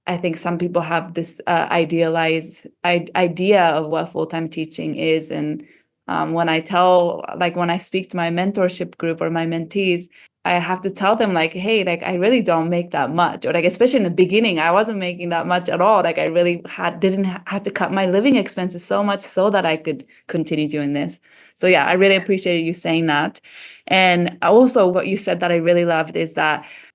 I think some people have this idealized idea of what full-time teaching is. And when I speak to my mentorship group or my mentees, I have to tell them like, hey, like, I really don't make that much. Or like, especially in the beginning, I wasn't making that much at all. Like, I really didn't have to cut my living expenses so much so that I could continue doing this. So yeah, I really appreciated you saying that. And also what you said that I really loved is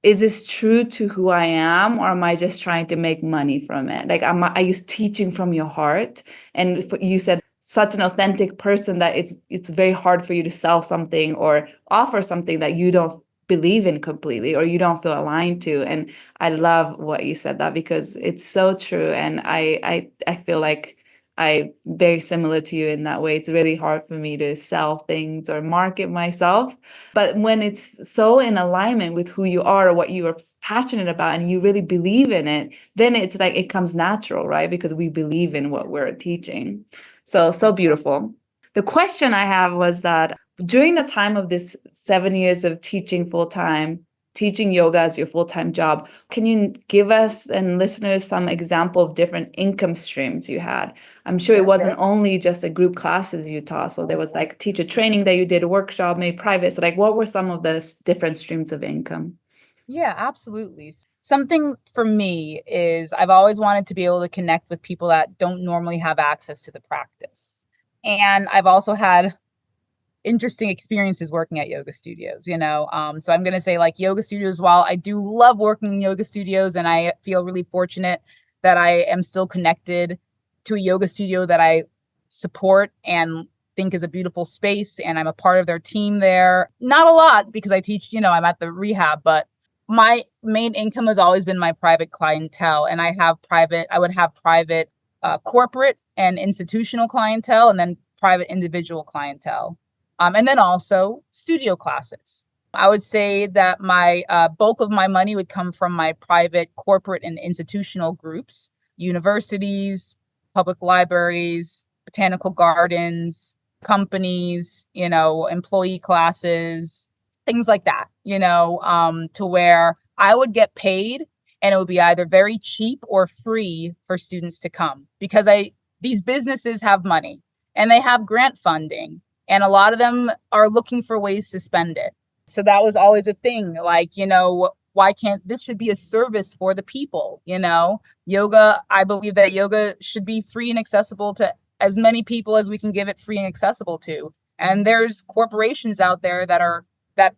this true to who I am, or am I just trying to make money from it? Like, are you teaching from your heart? And you said such an authentic person that it's very hard for you to sell something or offer something that you don't believe in completely or you don't feel aligned to. And I love what you said that, because it's so true. And I feel like I'm very similar to you in that way. It's really hard for me to sell things or market myself. But when it's so in alignment with who you are or what you are passionate about and you really believe in it, then it's like it comes natural, right? Because we believe in what we're teaching. So beautiful. The question I have was that during the time of this 7 years of teaching full-time, teaching yoga as your full-time job, can you give us and listeners some example of different income streams you had? I'm sure it wasn't only just the group classes you taught. So there was like teacher training that you did, a workshop, maybe private. So like, what were some of the different streams of income? Yeah, absolutely. Something for me is I've always wanted to be able to connect with people that don't normally have access to the practice. And I've also had interesting experiences working at yoga studios, so I'm going to say like yoga studios, while I do love working in yoga studios and I feel really fortunate that I am still connected to a yoga studio that I support and think is a beautiful space, and I'm a part of their team there. Not a lot because I teach, I'm at the rehab, but my main income has always been my private clientele, and I would have private corporate and institutional clientele, and then private individual clientele. And then also studio classes. I would say that my bulk of my money would come from my private, corporate, and institutional groups, universities, public libraries, botanical gardens, companies, employee classes, things like that, to where I would get paid and it would be either very cheap or free for students to come, because these businesses have money and they have grant funding. And a lot of them are looking for ways to spend it. So that was always a thing. Like, why can't this should be a service for the people? Yoga, I believe that yoga should be free and accessible to as many people as we can give it free and accessible to. And there's corporations out there that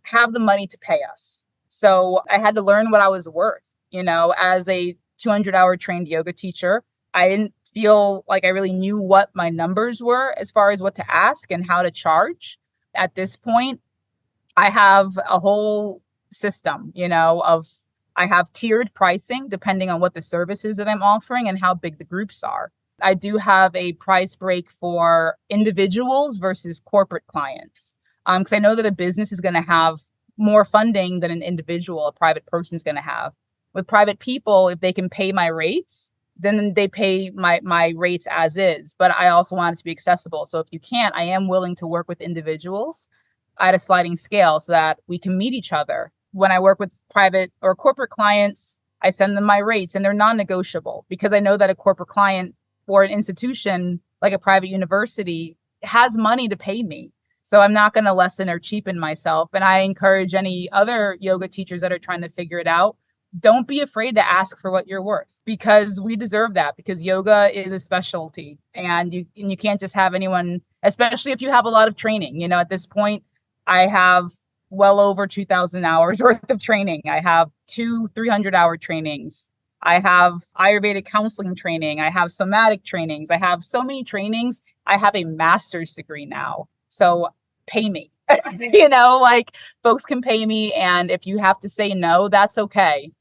have the money to pay us. So I had to learn what I was worth. As a 200-hour trained yoga teacher, I didn't feel like I really knew what my numbers were as far as what to ask and how to charge. At this point, I have a whole system, I have tiered pricing depending on what the service is that I'm offering and how big the groups are. I do have a price break for individuals versus corporate clients, because I know that a business is going to have more funding than an individual, a private person is going to have. With private people, if they can pay my rates, then they pay my rates as is. But I also want it to be accessible. So if you can't, I am willing to work with individuals at a sliding scale so that we can meet each other. When I work with private or corporate clients, I send them my rates and they're non-negotiable, because I know that a corporate client or an institution like a private university has money to pay me. So I'm not going to lessen or cheapen myself. And I encourage any other yoga teachers that are trying to figure it out, don't be afraid to ask for what you're worth, because we deserve that, because yoga is a specialty, and you can't just have anyone, especially if you have a lot of training. At this point, I have well over 2,000 hours worth of training. I have 300-hour trainings. I have Ayurvedic counseling training. I have somatic trainings. I have so many trainings. I have a master's degree now. So pay me. Like, folks can pay me. And if you have to say no, that's okay.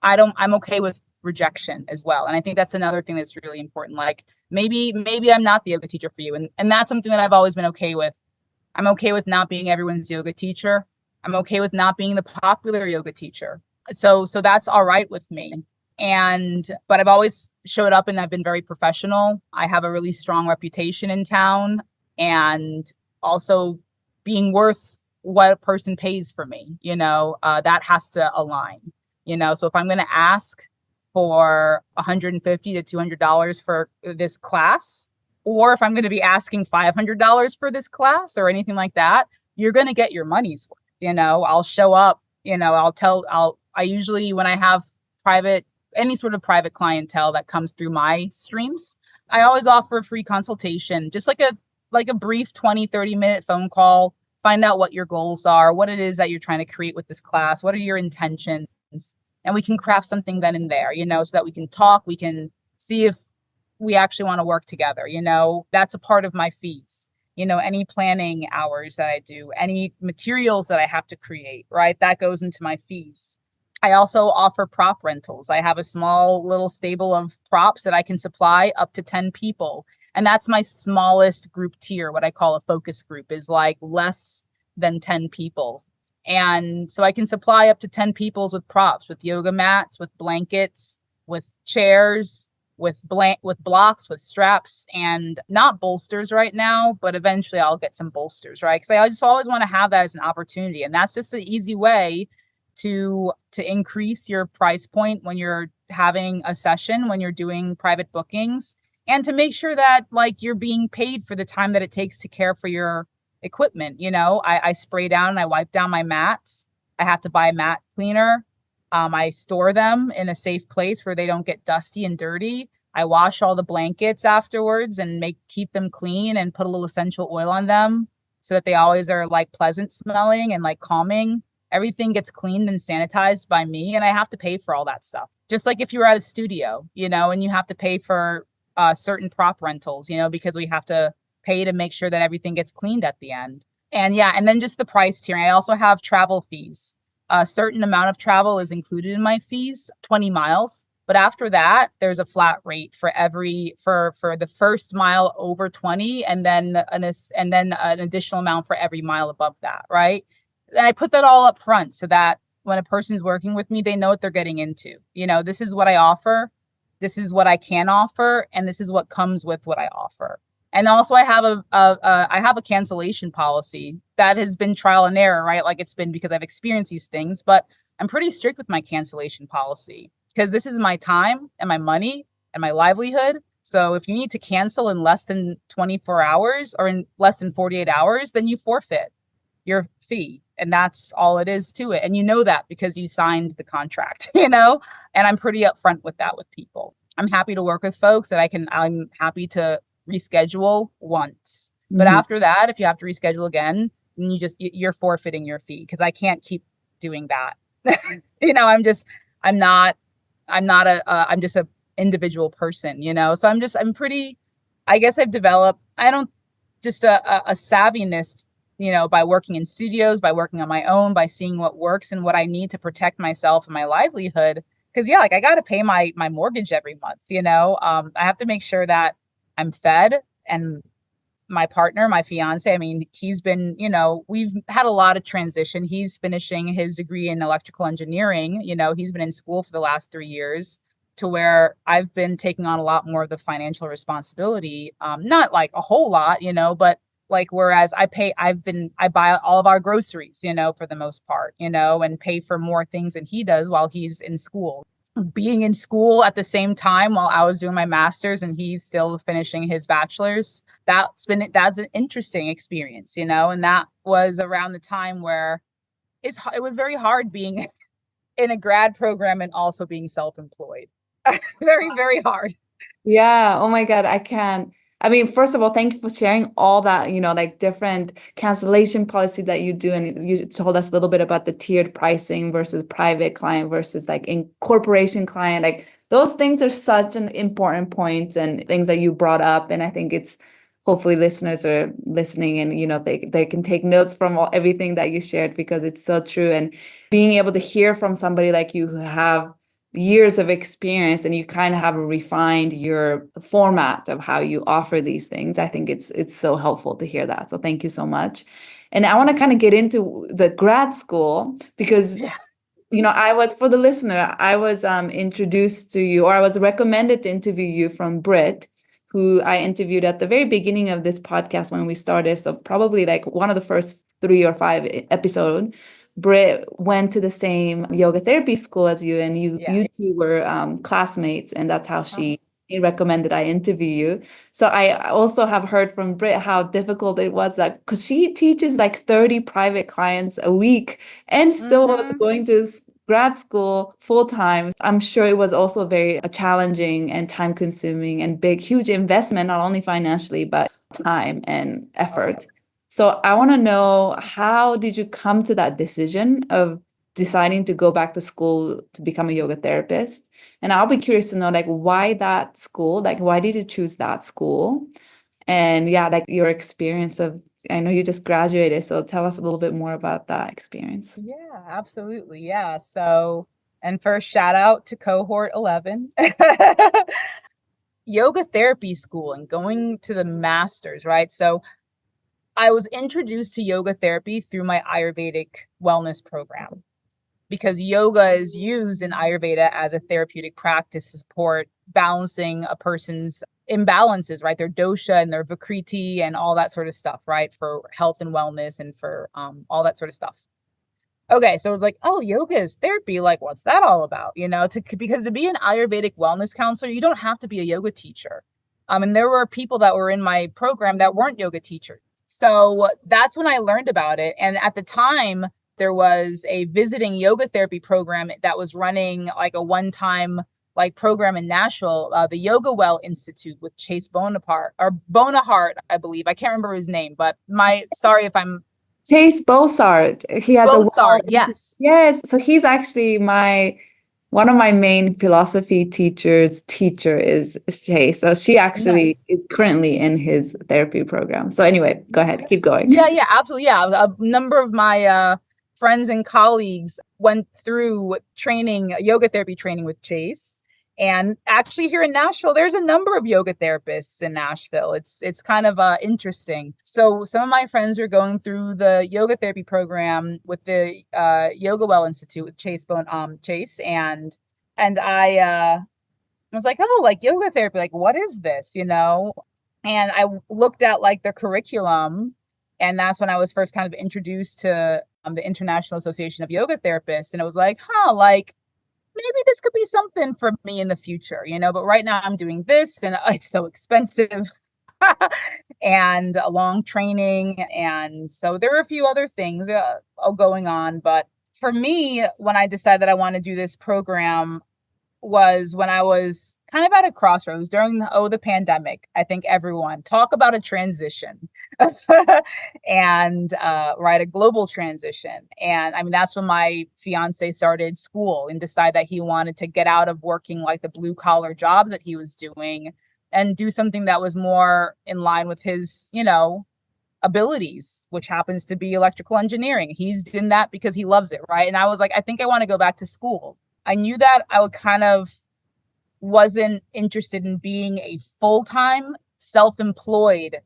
I'm okay with rejection as well. And I think that's another thing that's really important. Like, maybe I'm not the yoga teacher for you. And that's something that I've always been okay with. I'm okay with not being everyone's yoga teacher. I'm okay with not being the popular yoga teacher. So that's all right with me. But I've always showed up and I've been very professional. I have a really strong reputation in town, and also being worth what a person pays for me, that has to align, So if I'm going to ask for $150 to $200 for this class, or if I'm going to be asking $500 for this class or anything like that, you're going to get your money's worth. I'll show up, I usually, when I have any sort of private clientele that comes through my streams, I always offer a free consultation, just like a brief 20-30 minute phone call, find out what your goals are, what it is that you're trying to create with this class, what are your intentions, and we can craft something then and there, so that we can talk, we can see if we actually want to work together. That's a part of my fees. Any planning hours that I do, any materials that I have to create, right? That goes into my fees. I also offer prop rentals. I have a small little stable of props that I can supply up to 10 people. And that's my smallest group tier. What I call a focus group is like less than 10 people. And so I can supply up to 10 peoples with props, with yoga mats, with blankets, with chairs, with blocks, with straps, and not bolsters right now, but eventually I'll get some bolsters, right? Because I just always want to have that as an opportunity. And that's just an easy way to increase your price point when you're having a session, when you're doing private bookings, and to make sure that like you're being paid for the time that it takes to care for your equipment. I spray down and I wipe down my mats. I have to buy a mat cleaner. I store them in a safe place where they don't get dusty and dirty. I wash all the blankets afterwards and keep them clean and put a little essential oil on them so that they always are like pleasant smelling and like calming. Everything gets cleaned and sanitized by me, and I have to pay for all that stuff. Just like if you're at a studio, and you have to pay for certain prop rentals, because we have to pay to make sure that everything gets cleaned at the end. And then just the price tiering. I also have travel fees. A certain amount of travel is included in my fees, 20 miles. But after that, there's a flat rate for the first mile over 20, and then an additional amount for every mile above that, right? And I put that all up front so that when a person's working with me, they know what they're getting into. This is what I offer. This is what I can offer. And this is what comes with what I offer. And also I have a cancellation policy that has been trial and error, right? Like it's been because I've experienced these things, but I'm pretty strict with my cancellation policy because this is my time and my money and my livelihood. So if you need to cancel in less than 24 hours or in less than 48 hours, then you forfeit your fee. And that's all it is to it. And that because you signed the contract, and I'm pretty upfront with that with people. I'm happy to work with folks that I'm happy to reschedule once. Mm-hmm. But after that, if you have to reschedule again, then you're forfeiting your fee because I can't keep doing that. I'm just a individual person, so I'm pretty, I guess I've developed, just a savviness, by working in studios, by working on my own, by seeing what works and what I need to protect myself and my livelihood. Because I got to pay my mortgage every month. I have to make sure that I'm fed, and my partner, my fiance, he's been, we've had a lot of transition. He's finishing his degree in electrical engineering. He's been in school for the last 3 years, to where I've been taking on a lot more of the financial responsibility. Not like a whole lot, but like, whereas I buy all of our groceries, for the most part, and pay for more things than he does while he's in school. Being in school at the same time while I was doing my master's and he's still finishing his bachelor's, that's an interesting experience, and that was around the time where it was very hard being in a grad program and also being self-employed. Very, very hard. Yeah. Oh my God. I can't. I mean, first of all, thank you for sharing all that, like different cancellation policy that you do. And you told us a little bit about the tiered pricing versus private client versus like in corporation client. Like those things are such an important point and things that you brought up. And I think it's hopefully listeners are listening and, they can take notes from everything that you shared because it's so true. And being able to hear from somebody like you who have years of experience and you kind of have refined your format of how you offer these things. I think it's so helpful to hear that. So thank you so much. And I want to kind of get into the grad school because Yeah. I was, for the listener, I was introduced to you, or I was recommended to interview you from Britt, who I interviewed at the very beginning of this podcast when we started. So probably like one of the first 3 or 5 episodes. Britt went to the same yoga therapy school as you, and you Yeah. you two were classmates, and that's how Uh-huh. she recommended I interview you. So I also have heard from Britt how difficult it was, that because she teaches like 30 private clients a week and still was Mm-hmm. going to grad school full time. I'm sure it was also very challenging and time consuming and big, huge investment, not only financially, but time and Oh, yeah. effort. So I want to know, how did you come to that decision of deciding to go back to school to become a yoga therapist? And I'll be curious to know, like, why that school? Like, why did you choose that school? And yeah, like your experience of, I know you just graduated, so tell us a little bit more about that experience. Yeah, absolutely. Yeah. So, and first shout out to cohort 11. Yoga therapy school and going to the masters, right? So I was introduced to yoga therapy through my Ayurvedic wellness program because yoga is used in Ayurveda as a therapeutic practice to support balancing a person's imbalances, right? Their dosha and their vikriti and all that sort of stuff, right? For health and wellness and for all that sort of stuff. Okay, so it was like, oh, yoga is therapy. Like, what's that all about? Because to be an Ayurvedic wellness counselor, you don't have to be a yoga teacher. And there were people that were in my program that weren't yoga teachers. So that's when I learned about it. And at the time, there was a visiting yoga therapy program that was running like a one-time like program in Nashville, the Yoga Well Institute with Chase Bonaparte, I believe. I can't remember his name, but sorry if I'm Chase Bossart, he has a Bosart. Yes. yes. So he's actually one of my main philosophy teachers teacher is Chase. So she actually Nice. is currently in his therapy program. So anyway, go ahead, keep going. Yeah, absolutely. Yeah. A number of my friends and colleagues went through training, yoga therapy training with Chase. And actually here in Nashville, there's a number of yoga therapists in Nashville. It's kind of interesting. So some of my friends were going through the yoga therapy program with the Yoga Well Institute with Chase, and I was like, oh, like yoga therapy, like what is this, And I looked at like the curriculum, and that's when I was first kind of introduced to the International Association of Yoga Therapists, and it was like, like maybe this could be something for me in the future, but right now I'm doing this and it's so expensive and a long training, and so there were a few other things going on, but for me, when I decided that I want to do this program was when I was kind of at a crossroads during the pandemic. I think everyone talk about a transition and right, a global transition. And I mean, that's when my fiance started school and decided that he wanted to get out of working like the blue collar jobs that he was doing and do something that was more in line with his, abilities, which happens to be electrical engineering. He's in that because he loves it, right? And I was like, I think I want to go back to school. I knew that I would kind of wasn't interested in being a full-time self-employed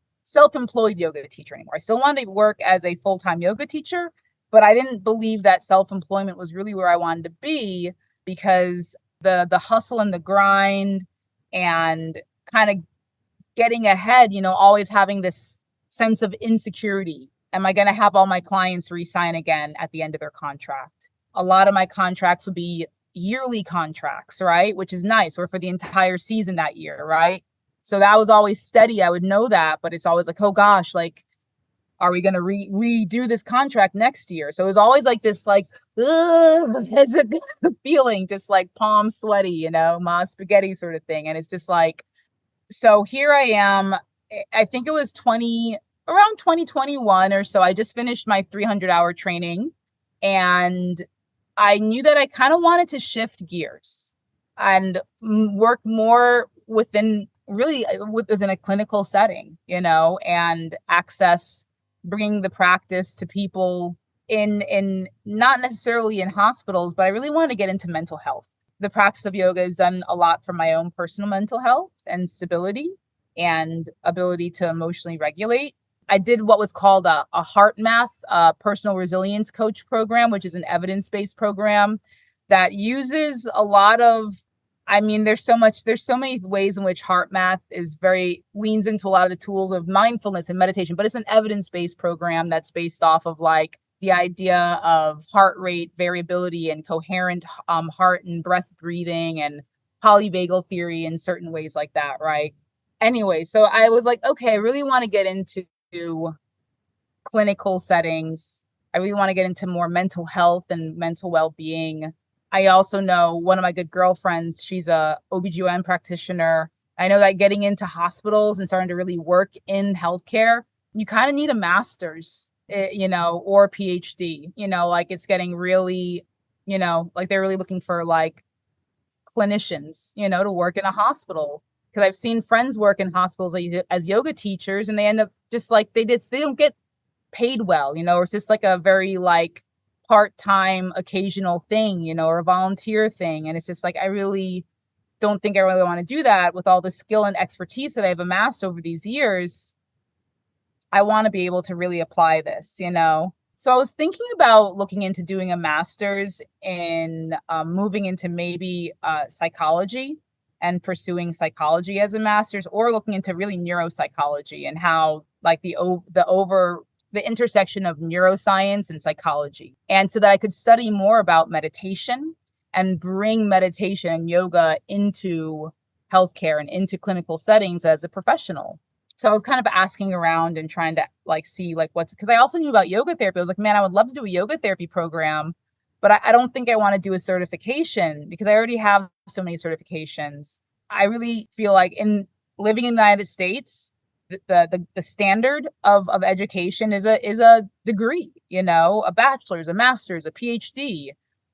yoga teacher anymore. I still wanted to work as a full-time yoga teacher, but I didn't believe that self-employment was really where I wanted to be because the hustle and the grind and kind of getting ahead, always having this sense of insecurity. Am I going to have all my clients resign again at the end of their contract? A lot of my contracts would be yearly contracts, right? Which is nice, or for the entire season that year, right? So that was always steady. I would know that, but it's always like, oh gosh, like, are we going to redo this contract next year? So it was always like this, like, it's a feeling, just like palm sweaty, ma spaghetti sort of thing. And it's just like, so here I am. I think it was around 2021 or so. I just finished my 300-hour training, and I knew that I kind of wanted to shift gears and work more within a clinical setting, and access bringing the practice to people in not necessarily in hospitals, but I really wanted to get into mental health. The practice of yoga has done a lot for my own personal mental health and stability and ability to emotionally regulate. I did what was called a heart math personal resilience coach program, which is an evidence-based program that uses a lot of, there's so many ways in which heart math leans into a lot of the tools of mindfulness and meditation, but it's an evidence-based program that's based off of like the idea of heart rate variability and coherent heart and breath breathing and polyvagal theory in certain ways like that, right? Anyway, so I was like, okay, I really want to get into clinical settings. I really want to get into more mental health and mental well-being. I also know one of my good girlfriends, she's a OBGYN practitioner. I know that getting into hospitals and starting to really work in healthcare, you kind of need a master's, or a PhD, like it's getting really, like they're really looking for like clinicians, to work in a hospital. Because I've seen friends work in hospitals as yoga teachers, and they end up just like they don't get paid well, or it's just like a very like part-time occasional thing, or a volunteer thing. And it's just like, I really don't think I really want to do that with all the skill and expertise that I've amassed over these years. I want to be able to really apply this, So I was thinking about looking into doing a master's in moving into maybe psychology and pursuing psychology as a master's, or looking into really neuropsychology and how like the intersection of neuroscience and psychology. And so that I could study more about meditation and bring meditation and yoga into healthcare and into clinical settings as a professional. So I was kind of asking around and trying to like see like because I also knew about yoga therapy. I was like, man, I would love to do a yoga therapy program, but I don't think I want to do a certification because I already have so many certifications. I really feel like in living in the United States, the standard of education is a degree, a bachelor's, a master's, a PhD.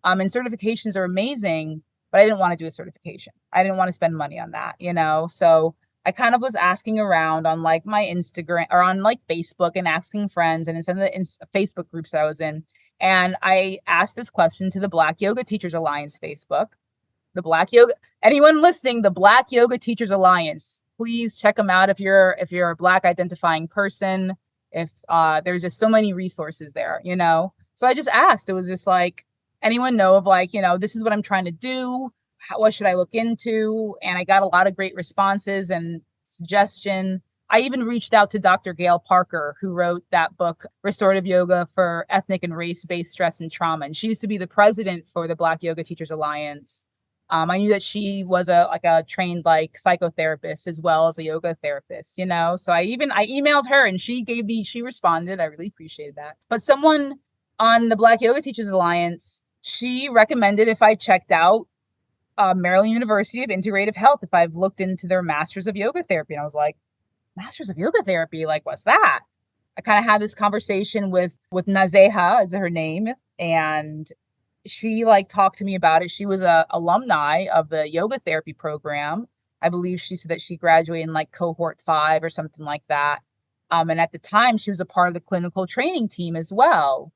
And certifications are amazing, but I didn't want to do a certification. I didn't want to spend money on that, So I kind of was asking around on like my Instagram or on like Facebook and asking friends and in some of the Facebook groups I was in. And I asked this question to the Black Yoga Teachers Alliance Facebook. Anyone listening, the Black Yoga Teachers Alliance, please check them out if you're a Black identifying person. If there's just so many resources there, So I just asked. It was just like, anyone know of like, this is what I'm trying to do. What should I look into? And I got a lot of great responses and suggestion. I even reached out to Dr. Gail Parker, who wrote that book, Restorative Yoga for Ethnic and Race-Based Stress and Trauma. And she used to be the president for the Black Yoga Teachers Alliance. I knew that she was a trained like psychotherapist as well as a yoga therapist, So I emailed her and she responded. I really appreciated that. But someone on the Black Yoga Teachers Alliance, she recommended if I checked out Maryland University of Integrative Health, if I've looked into their Masters of Yoga Therapy. And I was like, Masters of Yoga Therapy? Like, what's that? I kind of had this conversation with Nazeha, is her name. And she like talked to me about it. She was a alumni of the yoga therapy program. I believe she said that she graduated in like cohort 5 or something like that. And at the time she was a part of the clinical training team as well.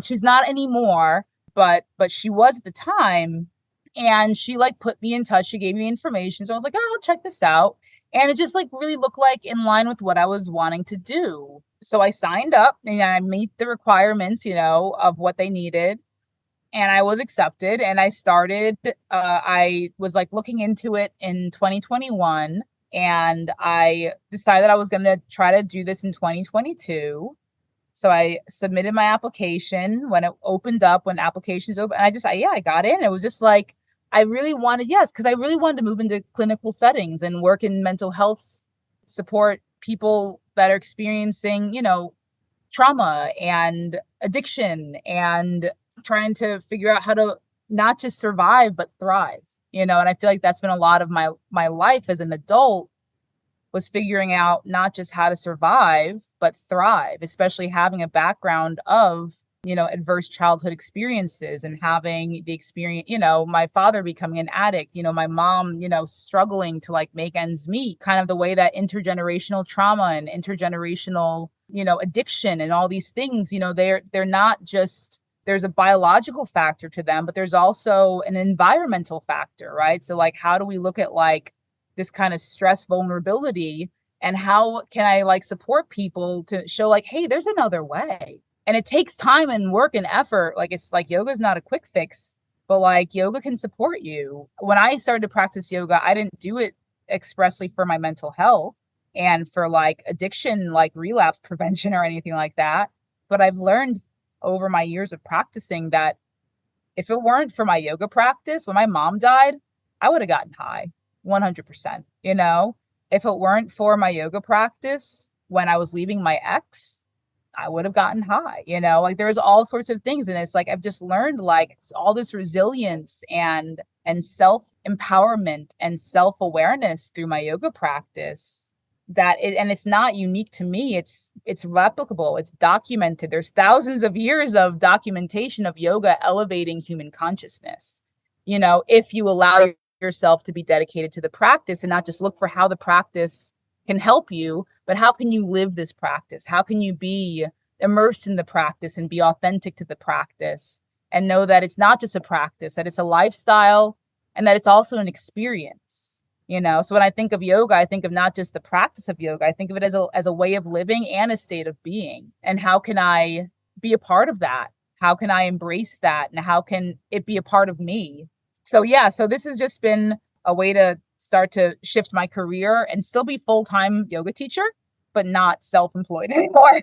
She's not anymore, but she was at the time. And she like put me in touch. She gave me the information. So I was like, oh, I'll check this out. And it just like really looked like in line with what I was wanting to do. So I signed up and I meet the requirements, of what they needed. And I was accepted and I started, I was like looking into it in 2021 and I decided I was going to try to do this in 2022. So I submitted my application when it opened up, when applications open. And I got in. It was just like, because I really wanted to move into clinical settings and work in mental health support people that are experiencing, trauma and addiction and trying to figure out how to not just survive, but thrive, and I feel like that's been a lot of my life as an adult, was figuring out not just how to survive, but thrive, especially having a background of, adverse childhood experiences and having the experience, my father becoming an addict, my mom, struggling to like make ends meet, kind of the way that intergenerational trauma and intergenerational, addiction and all these things, they're not just, there's a biological factor to them, but there's also an environmental factor, right? So like, how do we look at like this kind of stress vulnerability, and how can I like support people to show like, hey, there's another way? And it takes time and work and effort. Like, it's like yoga is not a quick fix, but like yoga can support you. When I started to practice yoga, I didn't do it expressly for my mental health and for like addiction, like relapse prevention or anything like that. But I've learned over my years of practicing that if it weren't for my yoga practice, when my mom died, I would have gotten high 100%. If it weren't for my yoga practice, when I was leaving my ex, I would have gotten high, like there's all sorts of things. And it's like, I've just learned like all this resilience and self-empowerment and self-awareness through my yoga practice, and it's not unique to me. It's replicable. It's documented. There's thousands of years of documentation of yoga elevating human consciousness. If you allow yourself to be dedicated to the practice and not just look for how the practice can help you, but how can you live this practice? How can you be immersed in the practice and be authentic to the practice and know that it's not just a practice, that it's a lifestyle and that it's also an experience. So when I think of yoga, I think of not just the practice of yoga, I think of it as a way of living and a state of being. And how can I be a part of that? How can I embrace that? And how can it be a part of me? So yeah, so this has just been a way to start to shift my career and still be full-time yoga teacher, but not self-employed anymore.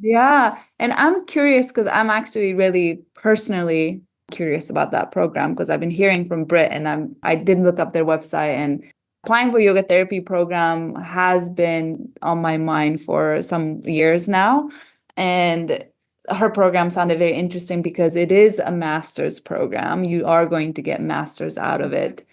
Yeah. And I'm curious because I'm actually really personally curious about that program, because I've been hearing from Britt, and I did look up their website, and applying for yoga therapy program has been on my mind for some years now. And her program sounded very interesting because it is a master's program. You are going to get masters out of it.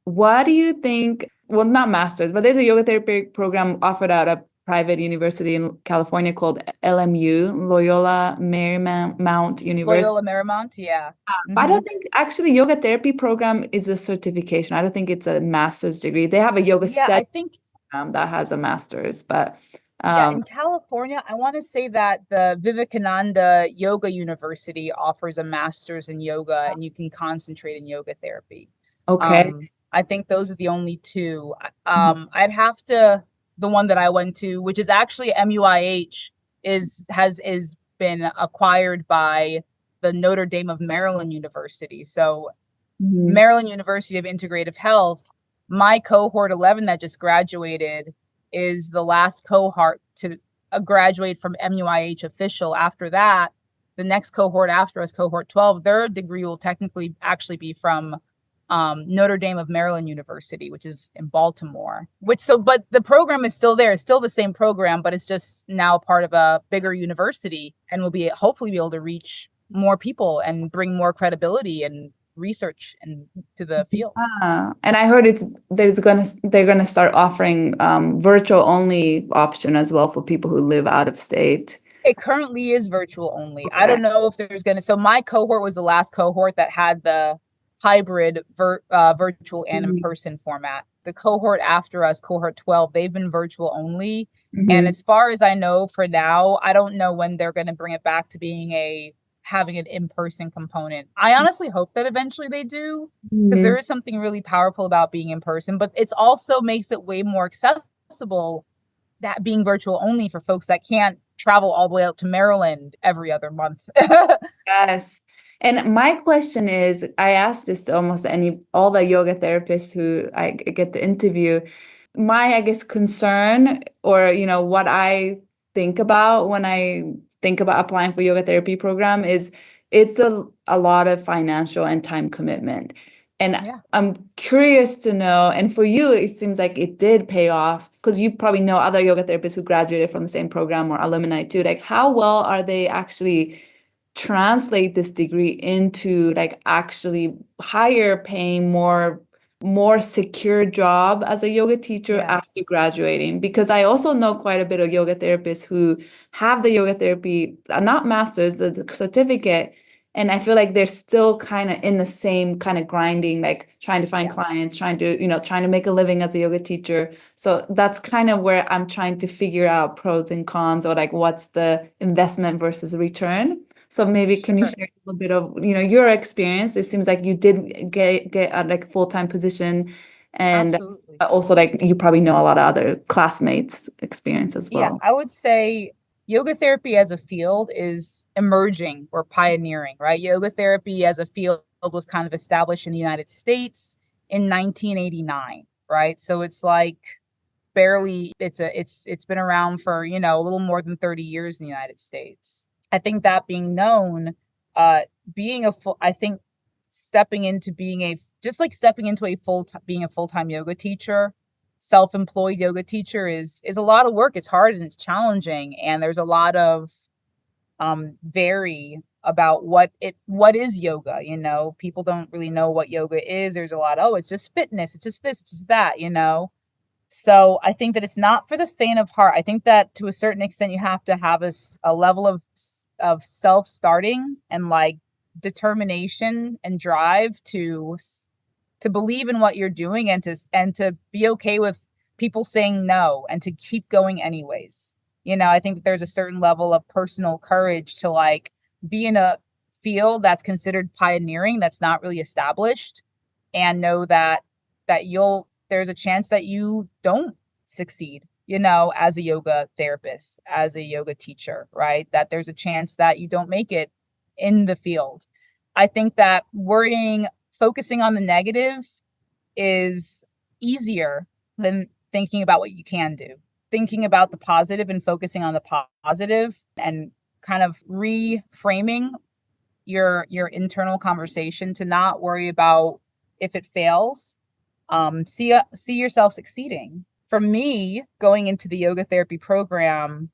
What do you think? Well, not masters, but there's a yoga therapy program offered at a private university in California called LMU, Loyola Marymount University. Loyola Marymount, yeah. But I don't think actually yoga therapy program is a certification. I don't think it's a master's degree. They have a yoga Yeah, study I think program that has a master's, but yeah, in California, I want to say that the Vivekananda Yoga University offers a master's in yoga, and you can concentrate in yoga therapy. okay. I think those are the only two. I'd have to, the one that I went to, which is actually MUIH, is been acquired by the Notre Dame of Maryland University. So Maryland University of Integrative Health, my cohort 11 that just graduated is the last cohort to graduate from MUIH official. After that, the next cohort after us, cohort 12, their degree will technically actually be from Notre Dame of Maryland University, which is in Baltimore. But the program is still there. It's still the same program, but it's just now part of a bigger university, and will be hopefully be able to reach more people and bring more credibility and research to the field. And I heard they're gonna start offering virtual only option as well for people who live out of state. It currently is virtual only. Okay. I don't know if there's so my cohort was the last cohort that had the hybrid virtual and in-person format. The cohort after us, cohort 12, they've been virtual only. And as far as I know for now, I don't know when they're going to bring it back to having an in-person component. I honestly hope that eventually they do, because there is something really powerful about being in person, but it's also makes it way more accessible, that being virtual only, for folks that can't travel all the way out to Maryland every other month. Yes. And my question is, I asked this to almost all the yoga therapists who I get to interview. My, I guess, concern, or, what I think about when I think about applying for yoga therapy program is it's a lot of financial and time commitment. And Yeah. I'm curious to know, and for you, it seems like it did pay off because you probably know other yoga therapists who graduated from the same program or alumni too. Like, how well are they actually translate this degree into like actually higher paying, more secure job as a yoga teacher Yeah. after graduating? Because I also know quite a bit of yoga therapists who have the yoga therapy, not masters, the certificate, and I feel like they're still kind of in the same kind of grinding, like trying to find Yeah. clients, trying to make a living as a yoga teacher. So that's kind of where I'm trying to figure out pros and cons, or like what's the investment versus return. So maybe can you Sure. share a little bit of, your experience? It seems like you did get a like full-time position, and Absolutely. also like you probably know a lot of other classmates' experience as Yeah, well. I would say yoga therapy as a field is emerging or pioneering, right? Yoga therapy as a field was kind of established in the United States in 1989, right? So it's like barely it's been around for, a little more than 30 years in the United States. I think that being known, uh being a full I think stepping into being a just like stepping into a being a full-time yoga teacher, self-employed yoga teacher is a lot of work. It's hard and it's challenging, and there's a lot of vary about what is yoga. People don't really know what yoga is. There's a lot, oh, it's just fitness, it's just this, it's just that. So I think that it's not for the faint of heart. I think that to a certain extent you have to have a level of self-starting and like determination and drive to believe in what you're doing, and to be okay with people saying no and to keep going anyways. I think that there's a certain level of personal courage to like be in a field that's considered pioneering, that's not really established, and know that there's a chance that you don't succeed, as a yoga therapist, as a yoga teacher, right? That there's a chance that you don't make it in the field. I think that focusing on the negative is easier than thinking about what you can do. Thinking about the positive and focusing on the positive and kind of reframing your internal conversation to not worry about if it fails. See yourself succeeding. For me, going into the yoga therapy program,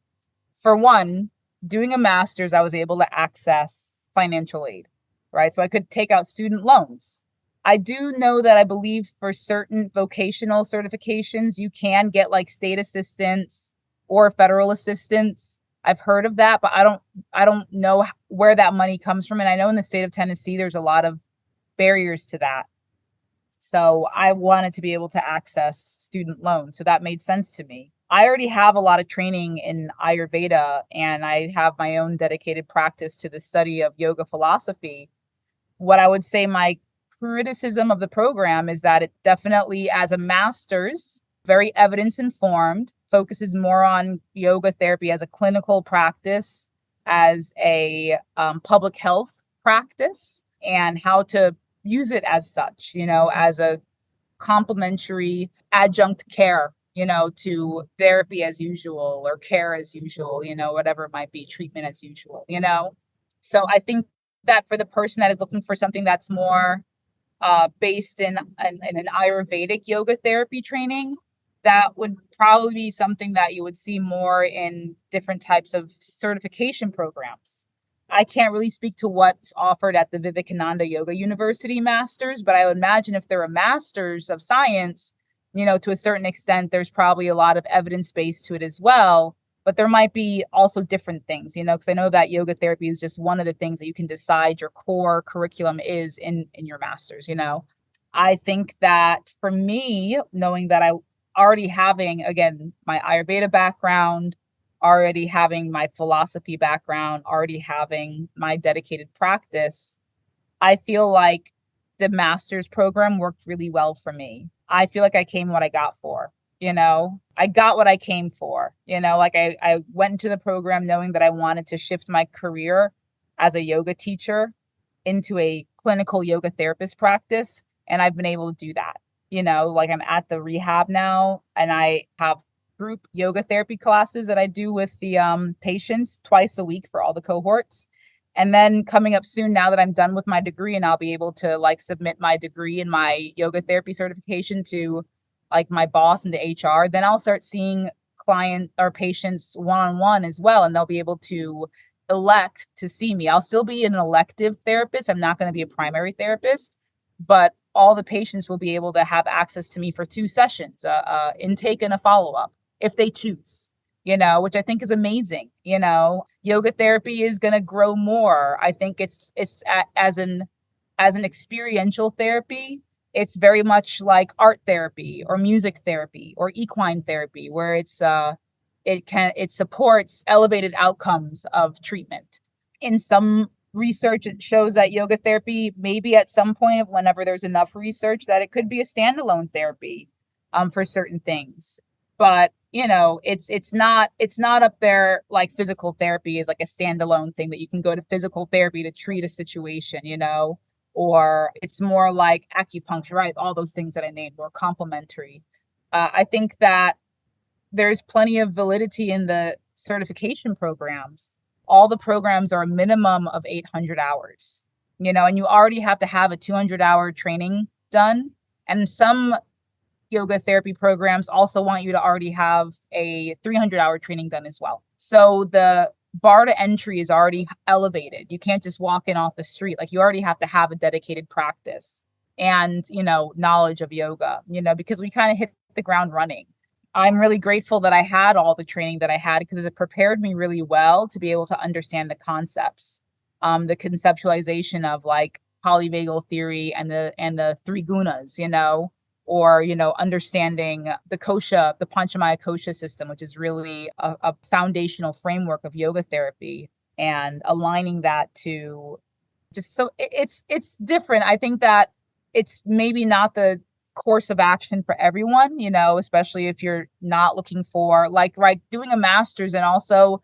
for one, doing a master's, I was able to access financial aid, right? So I could take out student loans. I do know that I believe for certain vocational certifications, you can get like state assistance or federal assistance. I've heard of that, but I don't know where that money comes from. And I know in the state of Tennessee, there's a lot of barriers to that. So I wanted to be able to access student loans. So that made sense to me. I already have a lot of training in Ayurveda, and I have my own dedicated practice to the study of yoga philosophy. What I would say my criticism of the program is that it definitely, as a master's, very evidence informed, focuses more on yoga therapy as a clinical practice, as a public health practice, and how to use it as such, as a complementary adjunct care, to therapy as usual or care as usual, whatever it might be, treatment as usual. So I think that for the person that is looking for something that's more based in an Ayurvedic yoga therapy training, that would probably be something that you would see more in different types of certification programs. I can't really speak to what's offered at the Vivekananda Yoga University Masters, but I would imagine if they're a Masters of Science, to a certain extent, there's probably a lot of evidence base to it as well. But there might be also different things, because I know that yoga therapy is just one of the things that you can decide your core curriculum is in your Masters. I think that for me, knowing that I already having, again, my Ayurveda background, already having my philosophy background, already having my dedicated practice, I feel like the master's program worked really well for me. I feel like I came what I got for, I got what I came for, like I went into the program knowing that I wanted to shift my career as a yoga teacher into a clinical yoga therapist practice. And I've been able to do that, like I'm at the rehab now, and I have group yoga therapy classes that I do with the patients twice a week for all the cohorts. And then coming up soon, now that I'm done with my degree and I'll be able to like submit my degree and my yoga therapy certification to like my boss and to HR, then I'll start seeing client or patients one-on-one as well. And they'll be able to elect to see me. I'll still be an elective therapist. I'm not going to be a primary therapist, but all the patients will be able to have access to me for 2 sessions, intake and a follow-up if they choose, which I think is amazing. Yoga therapy is going to grow more. I think as an experiential therapy, it's very much like art therapy or music therapy or equine therapy, where it supports elevated outcomes of treatment. In some research, it shows that yoga therapy, maybe at some point, whenever there's enough research, that it could be a standalone therapy for certain things. But it's not up there like physical therapy is like a standalone thing that you can go to physical therapy to treat a situation, or it's more like acupuncture, right? All those things that I named, or complementary. I think that there's plenty of validity in the certification programs. All the programs are a minimum of 800 hours, and you already have to have a 200-hour training done. And some yoga therapy programs also want you to already have a 300-hour training done as well. So the bar to entry is already elevated. You can't just walk in off the street. Like, you already have to have a dedicated practice and, knowledge of yoga, because we kind of hit the ground running. I'm really grateful that I had all the training that I had, because it prepared me really well to be able to understand the concepts, the conceptualization of like polyvagal theory and the 3 gunas, or, understanding the kosha, the Panchamaya kosha system, which is really a foundational framework of yoga therapy, and aligning that to just, so it's different. I think that it's maybe not the course of action for everyone, especially if you're not looking for doing a master's, and also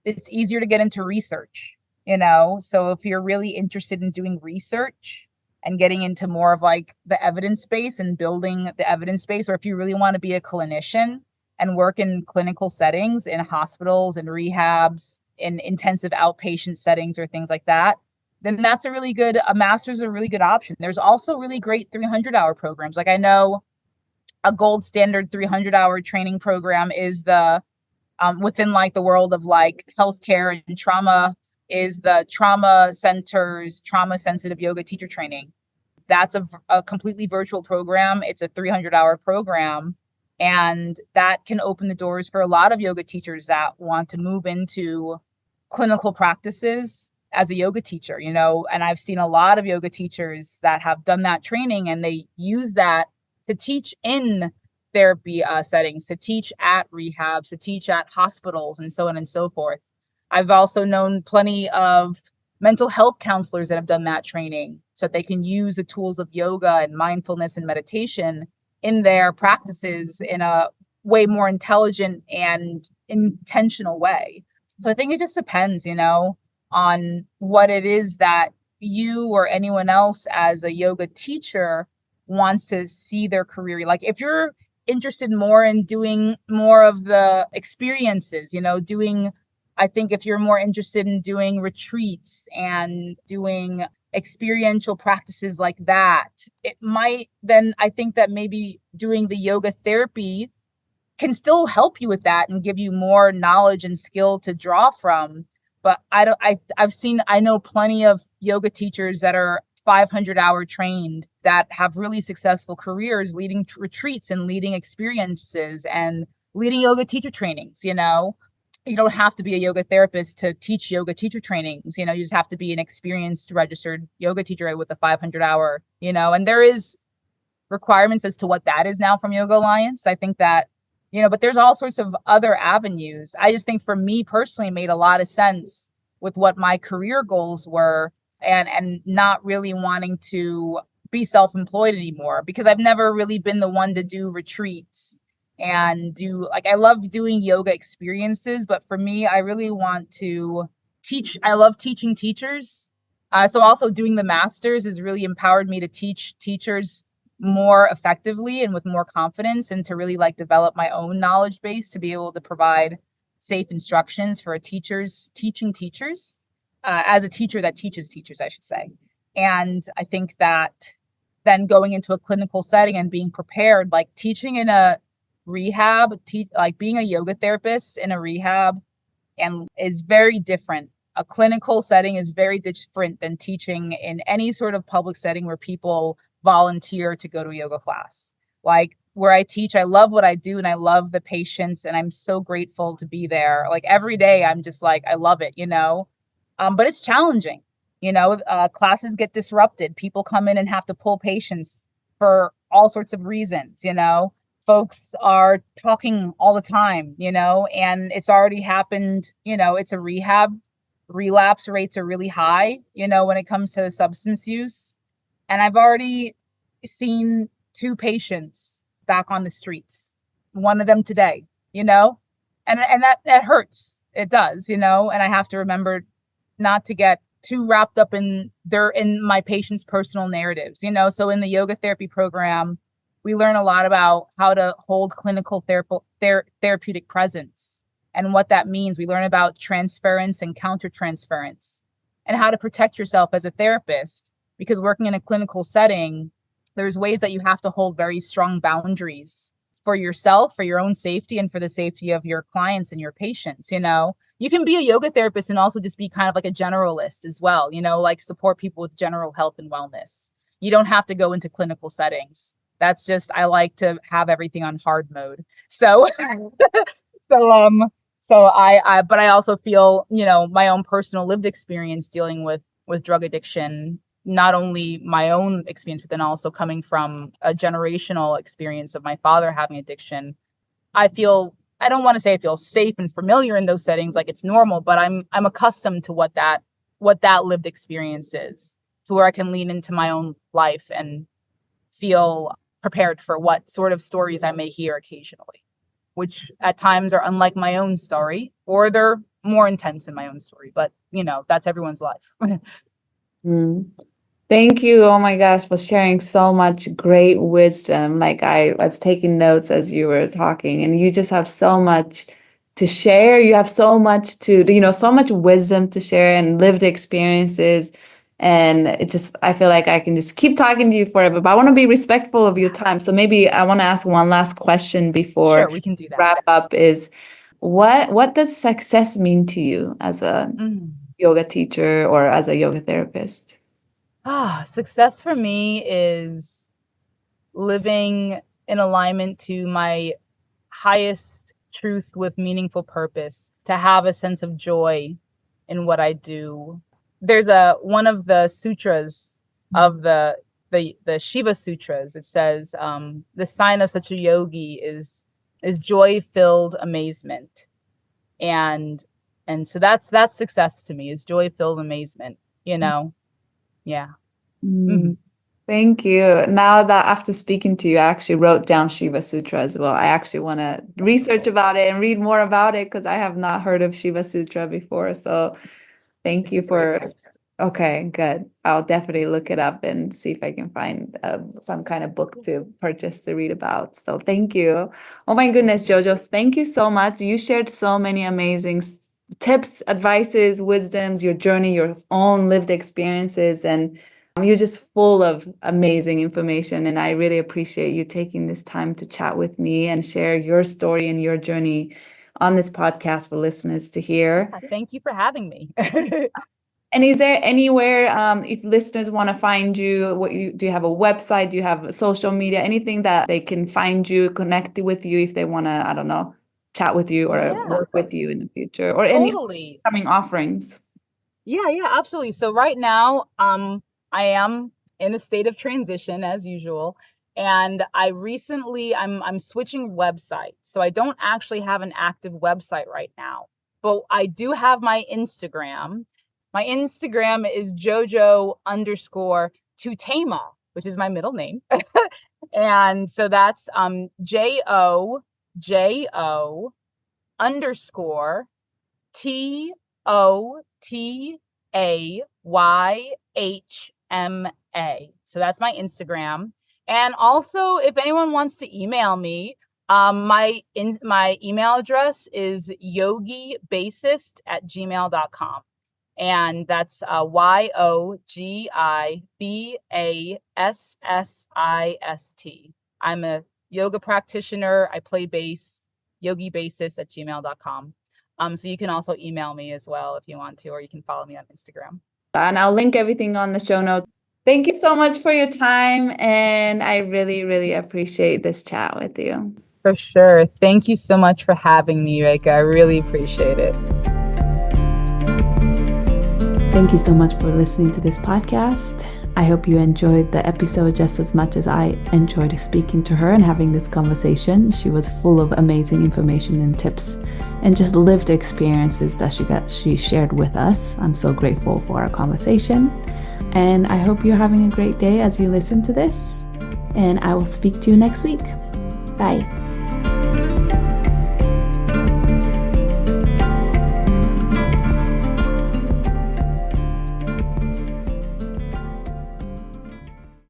it's easier to get into research, so if you're really interested in doing research and getting into more of like the evidence base and building the evidence base, or if you really want to be a clinician and work in clinical settings, in hospitals and rehabs, in intensive outpatient settings or things like that, then that's a master's is a really good option. There's also really great 300-hour programs. Like, I know a gold standard 300-hour training program is the within like the world of like healthcare and trauma, is the trauma center's trauma sensitive yoga teacher training. That's a completely virtual program. It's a 300-hour program, and that can open the doors for a lot of yoga teachers that want to move into clinical practices as a yoga teacher, and I've seen a lot of yoga teachers that have done that training, and they use that to teach in therapy settings, to teach at rehabs, to teach at hospitals, and so on and so forth. I've also known plenty of mental health counselors that have done that training, so that they can use the tools of yoga and mindfulness and meditation in their practices in a way more intelligent and intentional way. So I think it just depends, on what it is that you or anyone else as a yoga teacher wants to see their career. Like, if you're interested more in doing more of the experiences, I think if you're more interested in doing retreats and doing experiential practices like that, then I think that maybe doing the yoga therapy can still help you with that and give you more knowledge and skill to draw from. But I know plenty of yoga teachers that are 500-hour trained that have really successful careers leading retreats and leading experiences and leading yoga teacher trainings. You don't have to be a yoga therapist to teach yoga teacher trainings. You just have to be an experienced registered yoga teacher with a 500-hour, and there is requirements as to what that is now from Yoga Alliance. I think that, but there's all sorts of other avenues. I just think for me personally, it made a lot of sense with what my career goals were, and not really wanting to be self-employed anymore, because I've never really been the one to do retreats and I love doing yoga experiences, but for me, I really want to teach. I love teaching teachers. So also doing the masters has really empowered me to teach teachers more effectively and with more confidence, and to really develop my own knowledge base to be able to provide safe instructions for teachers teaching teachers. as a teacher that teaches teachers, I should say. And I think that then going into a clinical setting and being prepared, like teaching in a rehab, like being a yoga therapist in a rehab and is very different. A clinical setting is very different than teaching in any sort of public setting where people volunteer to go to a yoga class. Like where I teach, I love what I do and I love the patients and I'm so grateful to be there. Like every day, I'm just like, I love it, but it's challenging. Classes get disrupted. People come in and have to pull patients for all sorts of reasons, folks are talking all the time, and it's already happened, it's a rehab. Relapse rates are really high, when it comes to substance use. And I've already seen 2 patients back on the streets, one of them today, and that hurts. It does, and I have to remember not to get too wrapped up in my patients' personal narratives, so in the yoga therapy program, we learn a lot about how to hold clinical therapeutic presence and what that means. We learn about transference and countertransference and how to protect yourself as a therapist, because working in a clinical setting, there's ways that you have to hold very strong boundaries for yourself, for your own safety, and for the safety of your clients and your patients. You can be a yoga therapist and also just be kind of like a generalist as well, like support people with general health and wellness. You don't have to go into clinical settings. That's just, I like to have everything on hard mode. So, but I also feel, my own personal lived experience dealing with drug addiction, not only my own experience, but then also coming from a generational experience of my father having addiction. I don't want to say I feel safe and familiar in those settings, like it's normal, but I'm accustomed to what that lived experience is, to where I can lean into my own life and feel prepared for what sort of stories I may hear occasionally, which at times are unlike my own story, or they're more intense than my own story. But, that's everyone's life. Thank you. Oh my gosh, for sharing so much great wisdom. Like I was taking notes as you were talking, and you just have so much to share. You have so much so much wisdom to share and lived experiences. And I feel like I can just keep talking to you forever, but I want to be respectful of your time. So maybe I want to ask one last question before Sure, we can do that. Wrap up is what does success mean to you as a yoga teacher or as a yoga therapist? Success for me is living in alignment to my highest truth with meaningful purpose, to have a sense of joy in what I do. There's one of the sutras of the Shiva Sutras. It says, the sign of such a yogi is joy-filled amazement. And so that's success to me, is joy-filled amazement, Yeah. Mm-hmm. Thank you. Now that after speaking to you, I actually wrote down Shiva Sutra as well. I actually want to research about it and read more about it because I have not heard of Shiva Sutra before. So thank you for. Okay, good. I'll definitely look it up and see if I can find some kind of book to purchase to read about. So thank you. Oh my goodness, Jojo, thank you so much. You shared so many amazing tips, advices, wisdoms, your journey, your own lived experiences, and you're just full of amazing information. And I really appreciate you taking this time to chat with me and share your story and your journey on this podcast for listeners to hear. Thank you for having me. And is there anywhere, if listeners want to find you, do you have a website? Do you have social media? Anything that they can find you, connect with you if they want to, I don't know, chat with you or work with you in the future, or any upcoming offerings? Yeah, absolutely. So right now, I am in a state of transition as usual. And I'm switching websites. So I don't actually have an active website right now, but I do have my Instagram. My Instagram is Jojo_Tutema, which is my middle name. And so that's JoJo_TOTAYHMA. So that's my Instagram. And also, if anyone wants to email me, my email address is yogibassist@gmail.com. And that's YOGIBASSIST. I'm a yoga practitioner. I play bass, yogibassist@gmail.com. So you can also email me as well if you want to, or you can follow me on Instagram. And I'll link everything on the show notes. Thank you so much for your time. And I really, really appreciate this chat with you. For sure. Thank you so much for having me, Reka. I really appreciate it. Thank you so much for listening to this podcast. I hope you enjoyed the episode just as much as I enjoyed speaking to her and having this conversation. She was full of amazing information and tips and just lived experiences that she shared with us. I'm so grateful for our conversation. And I hope you're having a great day as you listen to this. And I will speak to you next week. Bye.